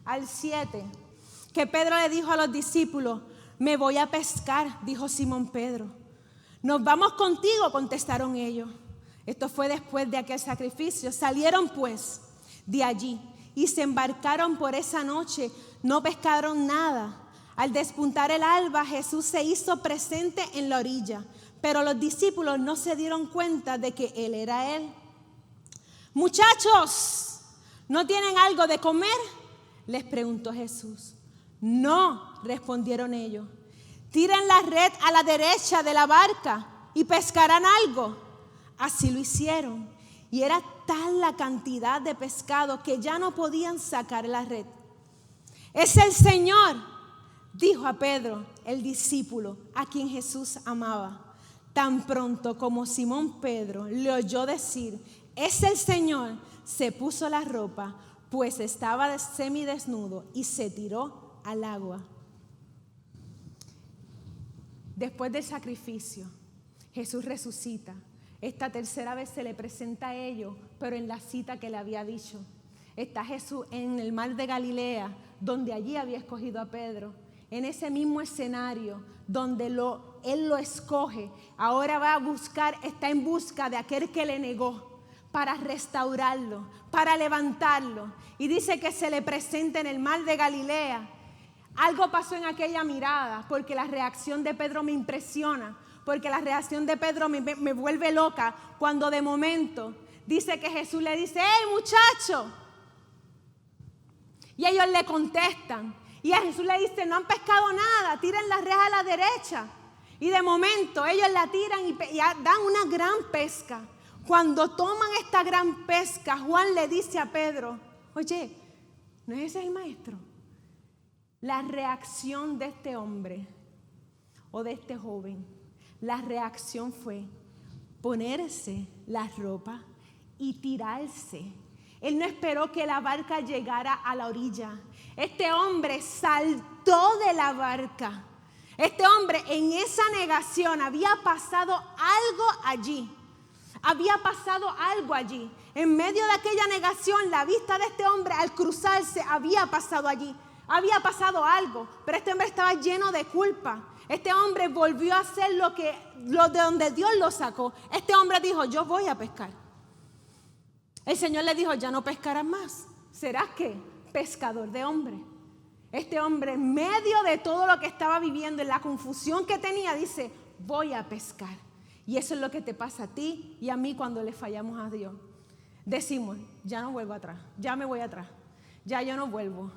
al 7, que Pedro le dijo a los discípulos: me voy a pescar, dijo Simón Pedro. Nos vamos contigo, contestaron ellos. Esto fue después de aquel sacrificio. Salieron pues de allí y se embarcaron por esa noche. No pescaron nada. Al despuntar el alba, Jesús se hizo presente en la orilla, pero los discípulos no se dieron cuenta de que Él era Él. Muchachos, ¿no tienen algo de comer?, les preguntó Jesús. No, respondieron ellos. Tiren la red a la derecha de la barca y pescarán algo. Así lo hicieron. Y era tal la cantidad de pescado que ya no podían sacar la red. Es el Señor, dijo a Pedro, el discípulo, a quien Jesús amaba. Tan pronto como Simón Pedro le oyó decir, es el Señor, se puso la ropa, pues estaba semidesnudo, y se tiró al agua. Después del sacrificio, Jesús resucita. Esta tercera vez se le presenta a ellos, pero en la cita que le había dicho. Está Jesús en el mar de Galilea, donde allí había escogido a Pedro. En ese mismo escenario donde Él lo escoge, ahora va a buscar, está en busca de aquel que le negó, para restaurarlo, para levantarlo. Y dice que se le presenta en el mar de Galilea. Algo pasó en aquella mirada, porque la reacción de Pedro me impresiona, porque la reacción de Pedro me vuelve loca, cuando de momento dice que Jesús le dice, ¡hey muchacho! Y ellos le contestan, y a Jesús le dice, no han pescado nada, tiren las redes a la derecha. Y de momento ellos la tiran y dan una gran pesca. Cuando toman esta gran pesca, Juan le dice a Pedro, oye, ¿no es ese el maestro? La reacción de este hombre o de este joven, la reacción fue ponerse la ropa y tirarse. Él no esperó que la barca llegara a la orilla. Este hombre saltó de la barca. Este hombre en esa negación había pasado algo allí. Había pasado algo allí. En medio de aquella negación, la vista de este hombre al cruzarse había pasado allí. Había pasado algo, pero este hombre estaba lleno de culpa. Este hombre volvió a hacer lo de donde Dios lo sacó. Este hombre dijo, yo voy a pescar. El Señor le dijo, ya no pescarás más. ¿Serás qué? Pescador de hombres. Este hombre, en medio de todo lo que estaba viviendo, en la confusión que tenía, dice, voy a pescar. Y eso es lo que te pasa a ti y a mí cuando le fallamos a Dios. Decimos, ya no vuelvo atrás, ya me voy atrás, ya yo no vuelvo.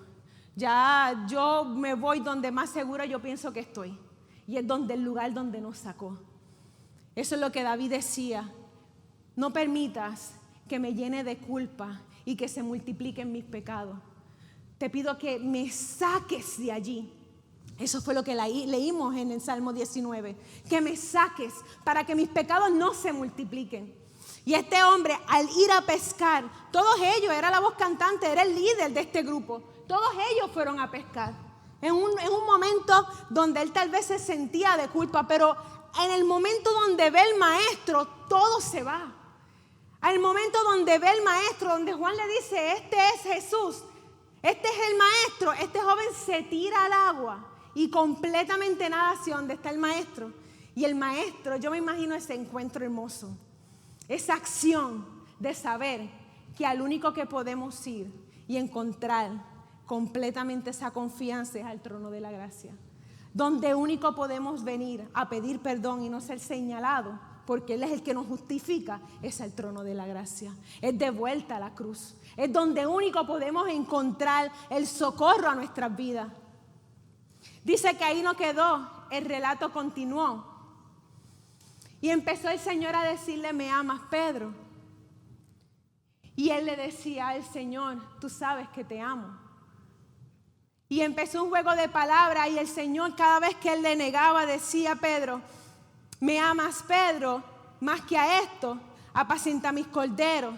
Ya yo me voy donde más segura yo pienso que estoy. Y es donde el lugar donde nos sacó. Eso es lo que David decía. No permitas que me llene de culpa y que se multipliquen mis pecados. Te pido que me saques de allí. Eso fue lo que leímos en el Salmo 19. Que me saques para que mis pecados no se multipliquen. Y este hombre, al ir a pescar, todos ellos, era la voz cantante, era el líder de este grupo. Todos ellos fueron a pescar. En un momento donde él tal vez se sentía de culpa, pero en el momento donde ve el maestro, todo se va. Al momento donde ve el maestro, donde Juan le dice, este es Jesús, este es el maestro, este joven se tira al agua y completamente nada hacia donde está el maestro. Y el maestro, yo me imagino ese encuentro hermoso, esa acción de saber que al único que podemos ir y encontrar completamente esa confianza es al trono de la gracia, donde único podemos venir a pedir perdón y no ser señalado, porque Él es el que nos justifica, es el trono de la gracia. Es de vuelta a la cruz. Es donde único podemos encontrar el socorro a nuestras vidas. Dice que ahí no quedó, el relato continuó. Y empezó el Señor a decirle, ¿me amas, Pedro? Y él le decía al Señor, tú sabes que te amo. Y empezó un juego de palabras y el Señor cada vez que él le negaba decía, Pedro, ¿me amas, Pedro? Más que a esto, apacienta mis corderos.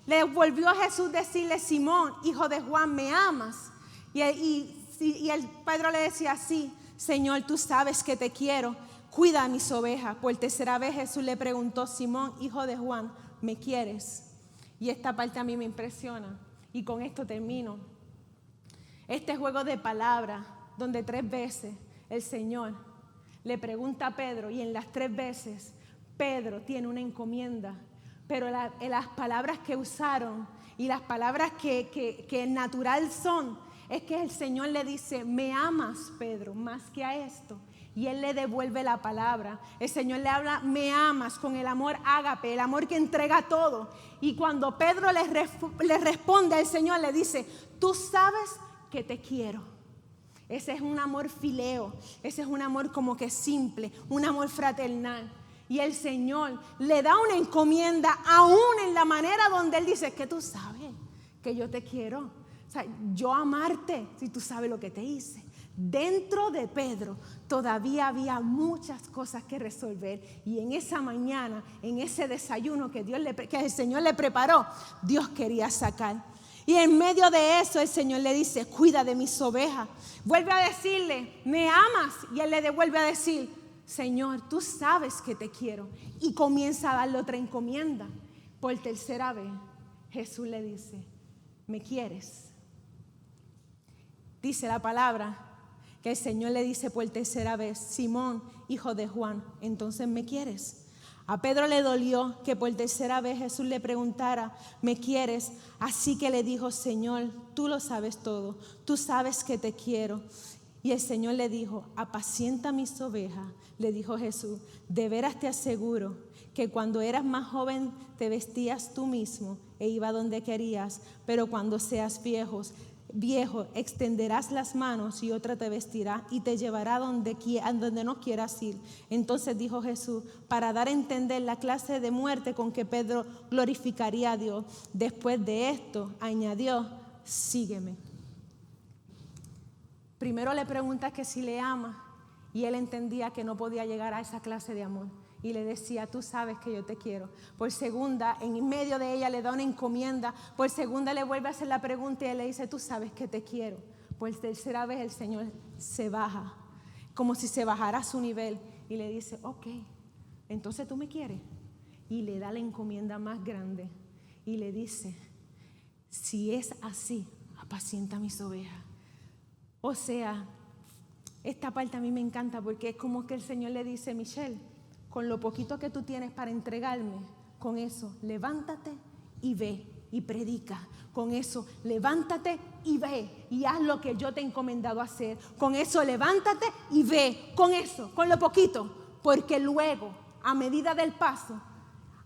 Le volvió a Jesús decirle, Simón, hijo de Juan, ¿me amas? Y el Pedro le decía, sí, Señor, tú sabes que te quiero, cuida a mis ovejas. Por tercera vez Jesús le preguntó, Simón, hijo de Juan, ¿me quieres? Y esta parte a mí me impresiona. Y con esto termino. Este juego de palabras, donde 3 veces el Señor le pregunta a Pedro y en las 3 veces Pedro tiene una encomienda, pero las palabras que usaron y las palabras que natural son, es que el Señor le dice, ¿me amas, Pedro, más que a esto? Y Él le devuelve la palabra. El Señor le habla, me amas, con el amor ágape, el amor que entrega todo. Y cuando Pedro le responde, el Señor le dice, tú sabes que te quiero. Ese es un amor fileo, ese es un amor como que simple, un amor fraternal. Y el Señor le da una encomienda aún en la manera donde Él dice, que tú sabes que yo te quiero. O sea, yo amarte, si tú sabes lo que te hice. Dentro de Pedro todavía había muchas cosas que resolver. Y en esa mañana, en ese desayuno que el Señor le preparó, Dios quería sacar. Y en medio de eso el Señor le dice, cuida de mis ovejas. Vuelve a decirle, ¿me amas? Y él le devuelve a decir, Señor, tú sabes que te quiero. Y comienza a darle otra encomienda. Por tercera vez, Jesús le dice, ¿me quieres? Dice la palabra que el Señor le dice por tercera vez, Simón, hijo de Juan, ¿entonces me quieres? A Pedro le dolió que por tercera vez Jesús le preguntara, ¿me quieres? Así que le dijo, Señor, tú lo sabes todo, tú sabes que te quiero. Y el Señor le dijo, apacienta mis ovejas. Le dijo Jesús, de veras te aseguro que cuando eras más joven te vestías tú mismo e iba donde querías, pero cuando seas viejo, extenderás las manos y otra te vestirá y te llevará donde no quieras ir. Entonces dijo Jesús, para dar a entender la clase de muerte con que Pedro glorificaría a Dios. Después de esto, añadió, sígueme. Primero le pregunta que si le ama y él entendía que no podía llegar a esa clase de amor. Y le decía, tú sabes que yo te quiero. Por segunda, en medio de ella le da una encomienda. Por segunda le vuelve a hacer la pregunta y él le dice, tú sabes que te quiero. Por tercera vez el Señor se baja, como si se bajara a su nivel. Y le dice, ok, entonces tú me quieres. Y le da la encomienda más grande. Y le dice, si es así, apacienta mis ovejas. O sea, esta parte a mí me encanta porque es como que el Señor le dice, Michelle, con lo poquito que tú tienes para entregarme, con eso, levántate y ve y predica. Con eso, levántate y ve y haz lo que yo te he encomendado a hacer. Con eso, levántate y ve. Con eso, con lo poquito. Porque luego, a medida del paso,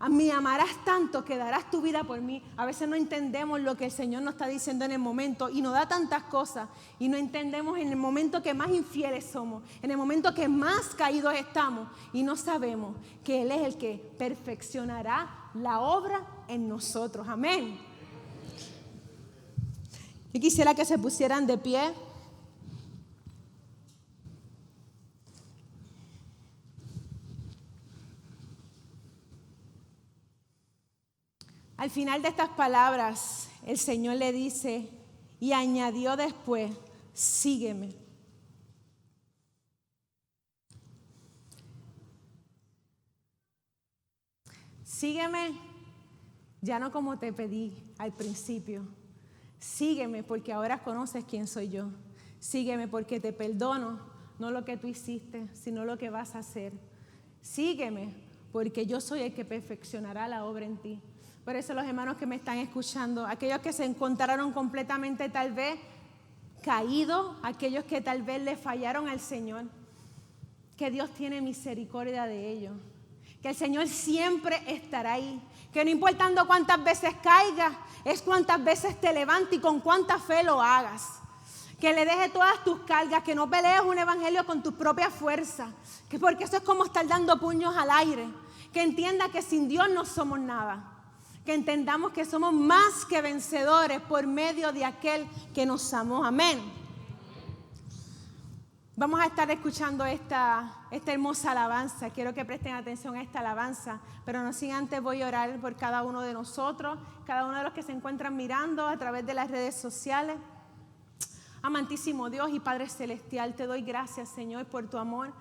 a mí amarás tanto que darás tu vida por mí. A veces no entendemos lo que el Señor nos está diciendo en el momento y nos da tantas cosas y no entendemos en el momento que más infieles somos, en el momento que más caídos estamos y no sabemos que Él es el que perfeccionará la obra en nosotros. Amén. Yo quisiera que se pusieran de pie. Al final de estas palabras, el Señor le dice y añadió después, sígueme. Sígueme, ya no como te pedí al principio. Sígueme porque ahora conoces quién soy yo. Sígueme porque te perdono, no lo que tú hiciste, sino lo que vas a hacer. Sígueme porque yo soy el que perfeccionará la obra en ti. Por eso los hermanos que me están escuchando, aquellos que se encontraron completamente tal vez caídos, aquellos que tal vez le fallaron al Señor, que Dios tiene misericordia de ellos, que el Señor siempre estará ahí, que no importando cuántas veces caigas, es cuántas veces te levantes y con cuánta fe lo hagas. Que le dejes todas tus cargas, que no pelees un evangelio con tus propias fuerzas, que porque eso es como estar dando puños al aire, que entienda que sin Dios no somos nada. Que entendamos que somos más que vencedores por medio de aquel que nos amó. Amén. Vamos a estar escuchando esta hermosa alabanza. Quiero que presten atención a esta alabanza, pero no sin antes voy a orar por cada uno de nosotros, cada uno de los que se encuentran mirando a través de las redes sociales. Amantísimo Dios y Padre Celestial, te doy gracias, Señor, por tu amor,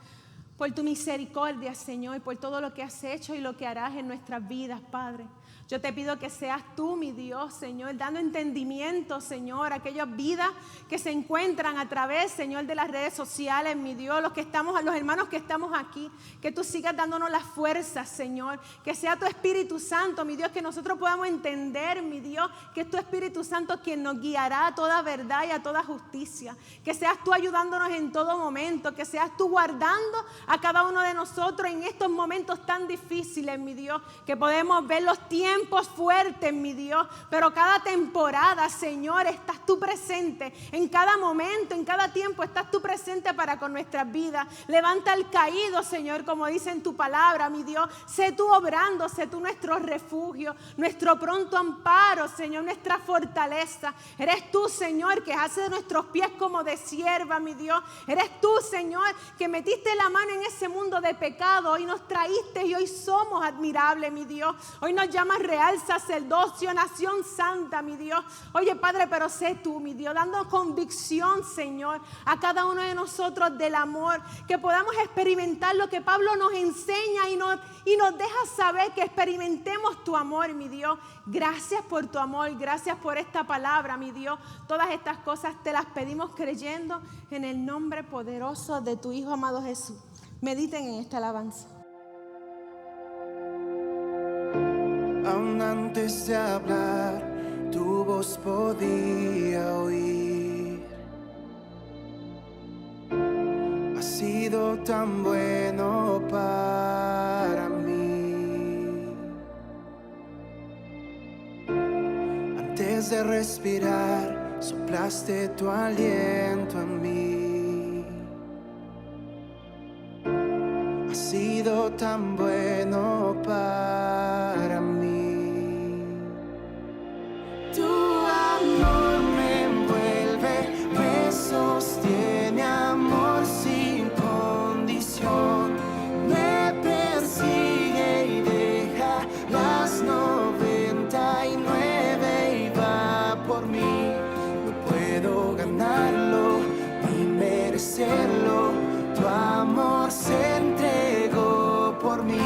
por tu misericordia, Señor, por todo lo que has hecho y lo que harás en nuestras vidas, Padre. Yo te pido que seas tú, mi Dios, Señor, dando entendimiento, Señor, a aquellas vidas que se encuentran a través, Señor, de las redes sociales, mi Dios, los hermanos que estamos aquí, que tú sigas dándonos las fuerzas, Señor, que sea tu Espíritu Santo, mi Dios, que nosotros podamos entender, mi Dios, que es tu Espíritu Santo quien nos guiará a toda verdad y a toda justicia, que seas tú ayudándonos en todo momento, que seas tú guardando a cada uno de nosotros en estos momentos tan difíciles, mi Dios, que podemos ver los tiempos tiempos fuertes, mi Dios, pero cada temporada, Señor, estás tú presente. En cada momento, en cada tiempo estás tú presente para con nuestras vidas. Levanta al caído, Señor, como dice en tu palabra, mi Dios. Sé tú obrando, sé tú nuestro refugio, nuestro pronto amparo, Señor, nuestra fortaleza. Eres tú, Señor, que hace de nuestros pies como de sierva, mi Dios. Eres tú, Señor, que metiste la mano en ese mundo de pecado y nos traíste y hoy somos admirables, mi Dios. Hoy nos llamas real sacerdocio, nación santa, mi Dios. Oye, Padre, pero sé tú, mi Dios, dando convicción, Señor, a cada uno de nosotros del amor, que podamos experimentar lo que Pablo nos enseña y nos deja saber que experimentemos tu amor, mi Dios. Gracias por tu amor, gracias por esta palabra, mi Dios. Todas estas cosas te las pedimos creyendo en el nombre poderoso de tu Hijo amado Jesús. Mediten en esta alabanza. Aún antes de hablar, tu voz podía oír. Has sido tan bueno para mí. Antes de respirar, soplaste tu aliento en mí. Has sido tan bueno para mí. Tu amor me envuelve, me sostiene, amor sin condición. Me persigue y deja las 99 y va por mí. No puedo ganarlo ni merecerlo. Tu amor se entregó por mí.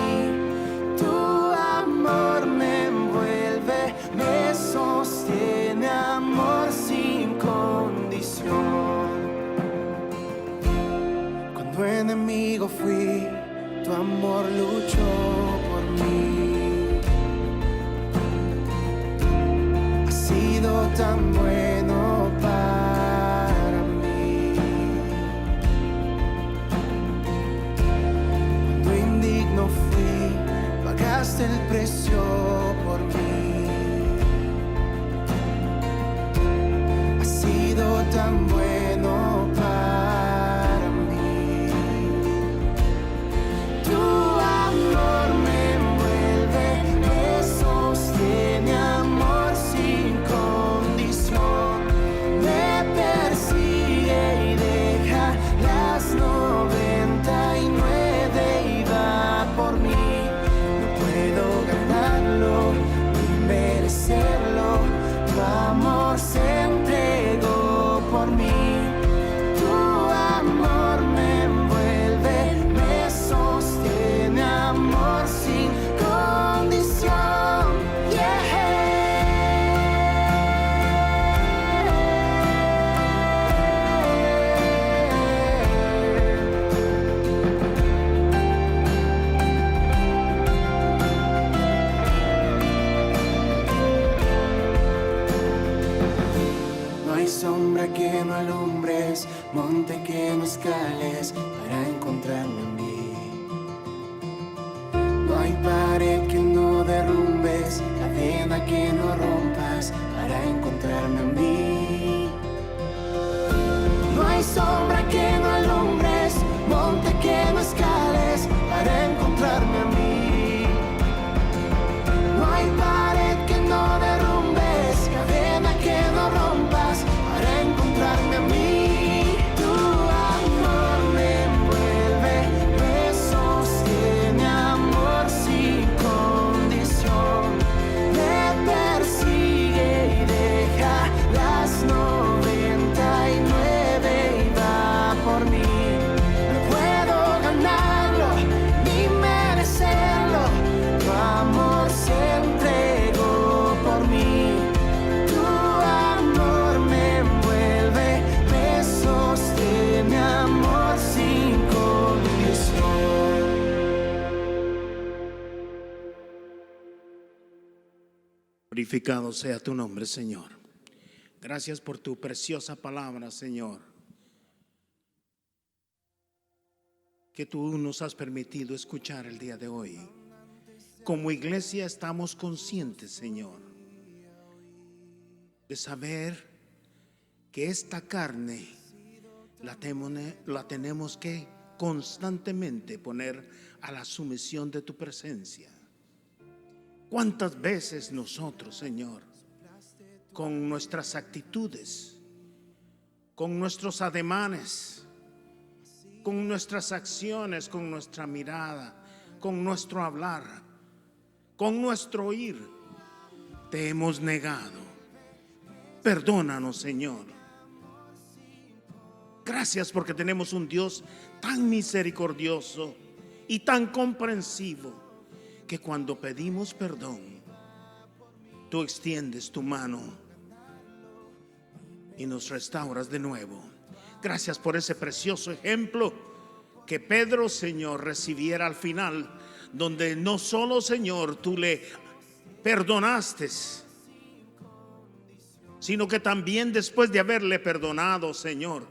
Tu amor me envuelve, me sostiene, amor sin condición. Cuando enemigo fui, tu amor luchó por mí. Has sido tan bueno para mí. Cuando indigno fui, pagaste el precio por mí. Has sido tan bueno para mí. Tu amor me envuelve, me sostiene, amor sin condición. Me persigue y deja las 99 y va por mí. No puedo ganarlo ni merecerlo. Tu amor se entregó por mí. Tu amor me envuelve, me sostiene, amor sin condición. No hay sombra que no alumbres, monte que no escales para encontrarme en mí. No hay pared que no derrumbes, cadena que no rompas para encontrarme en mí. No hay sombra que no alumbres, monte que no escales para encontrarme en mí. No hay pared que no derrumbes, cadena que no rompas para encontrarme a mí. Tu amor me envuelve, me sostiene, amor sin condición. Me persigue y deja las 99 y va por mí. No puedo ganarlo ni merecerlo. Tu amor se entregó por mí. Tu amor me envuelve, me sostiene, amor sin condición. Glorificado sea tu nombre, Señor. Gracias por tu preciosa palabra, Señor, que tú nos has permitido escuchar el día de hoy. como iglesia estamos conscientes, Señor, de saber que esta carne la tenemos que constantemente poner a la sumisión de tu presencia. ¿Cuántas veces nosotros, Señor, con nuestras actitudes, con nuestros ademanes, con nuestras acciones, con nuestra mirada, con nuestro hablar, con nuestro oír, te hemos negado? Perdónanos, Señor. Gracias porque tenemos un Dios tan misericordioso y tan comprensivo que cuando pedimos perdón, tú extiendes tu mano y nos restauras de nuevo. Gracias por ese precioso ejemplo que Pedro, Señor, recibiera al final, donde no solo, Señor, tú le perdonaste, sino que también después de haberle perdonado, Señor,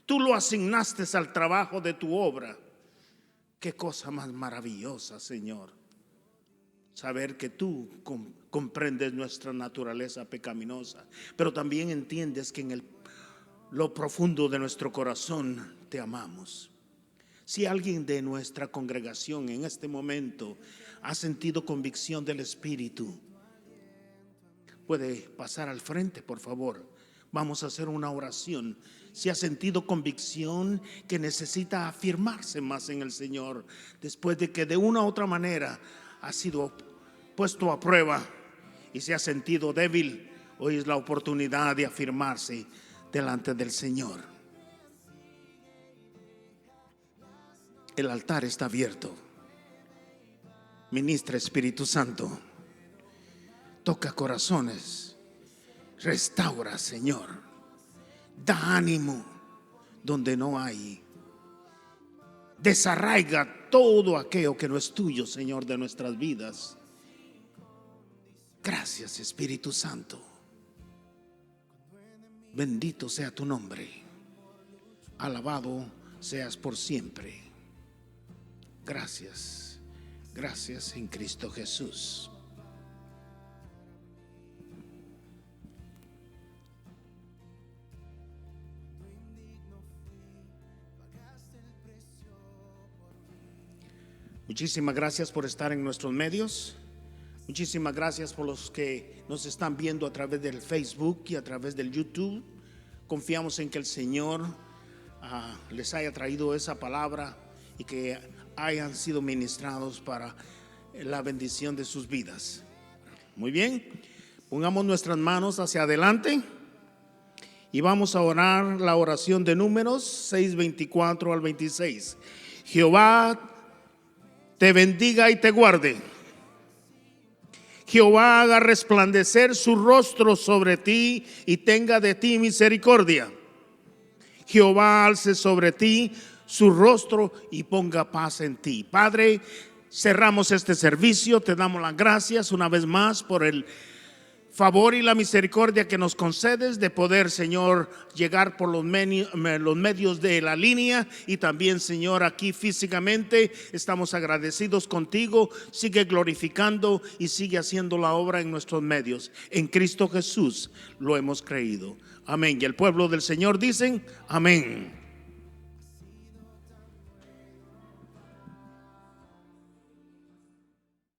tú lo asignaste al trabajo de tu obra. Qué cosa más maravillosa, Señor, saber que tú comprendes nuestra naturaleza pecaminosa, pero también entiendes que en lo profundo de nuestro corazón te amamos. Si alguien de nuestra congregación en este momento ha sentido convicción del Espíritu, puede pasar al frente, por favor. Vamos a hacer una oración. Si ha sentido convicción que necesita afirmarse más en el Señor, después de que de una u otra manera ha sido puesto a prueba y se ha sentido débil, hoy es la oportunidad de afirmarse delante del Señor. El altar está abierto. Ministra, Espíritu Santo, toca corazones, restaura, Señor, da ánimo donde no hay, desarraiga todo aquello que no es tuyo, Señor, de nuestras vidas. Gracias, Espíritu Santo. Bendito sea tu nombre, alabado seas por siempre. Gracias, gracias en Cristo Jesús. Muchísimas gracias por estar en nuestros medios. Muchísimas gracias por los que nos están viendo a través del Facebook y a través del YouTube. Confiamos en que el Señor les haya traído esa palabra y que hayan sido ministrados para la bendición de sus vidas. Muy bien, pongamos nuestras manos hacia adelante y vamos a orar la oración de Números 6:24 al 26. Jehová te bendiga y te guarde. Jehová haga resplandecer su rostro sobre ti y tenga de ti misericordia. Jehová alce sobre ti su rostro y ponga paz en ti. Padre, cerramos este servicio, te damos las gracias una vez más por el favor y la misericordia que nos concedes de poder, Señor, llegar por los medios de la línea y también, Señor, aquí físicamente. Estamos agradecidos contigo. Sigue glorificando y sigue haciendo la obra en nuestros medios. En Cristo Jesús lo hemos creído. Amén. Y el pueblo del Señor dicen amén.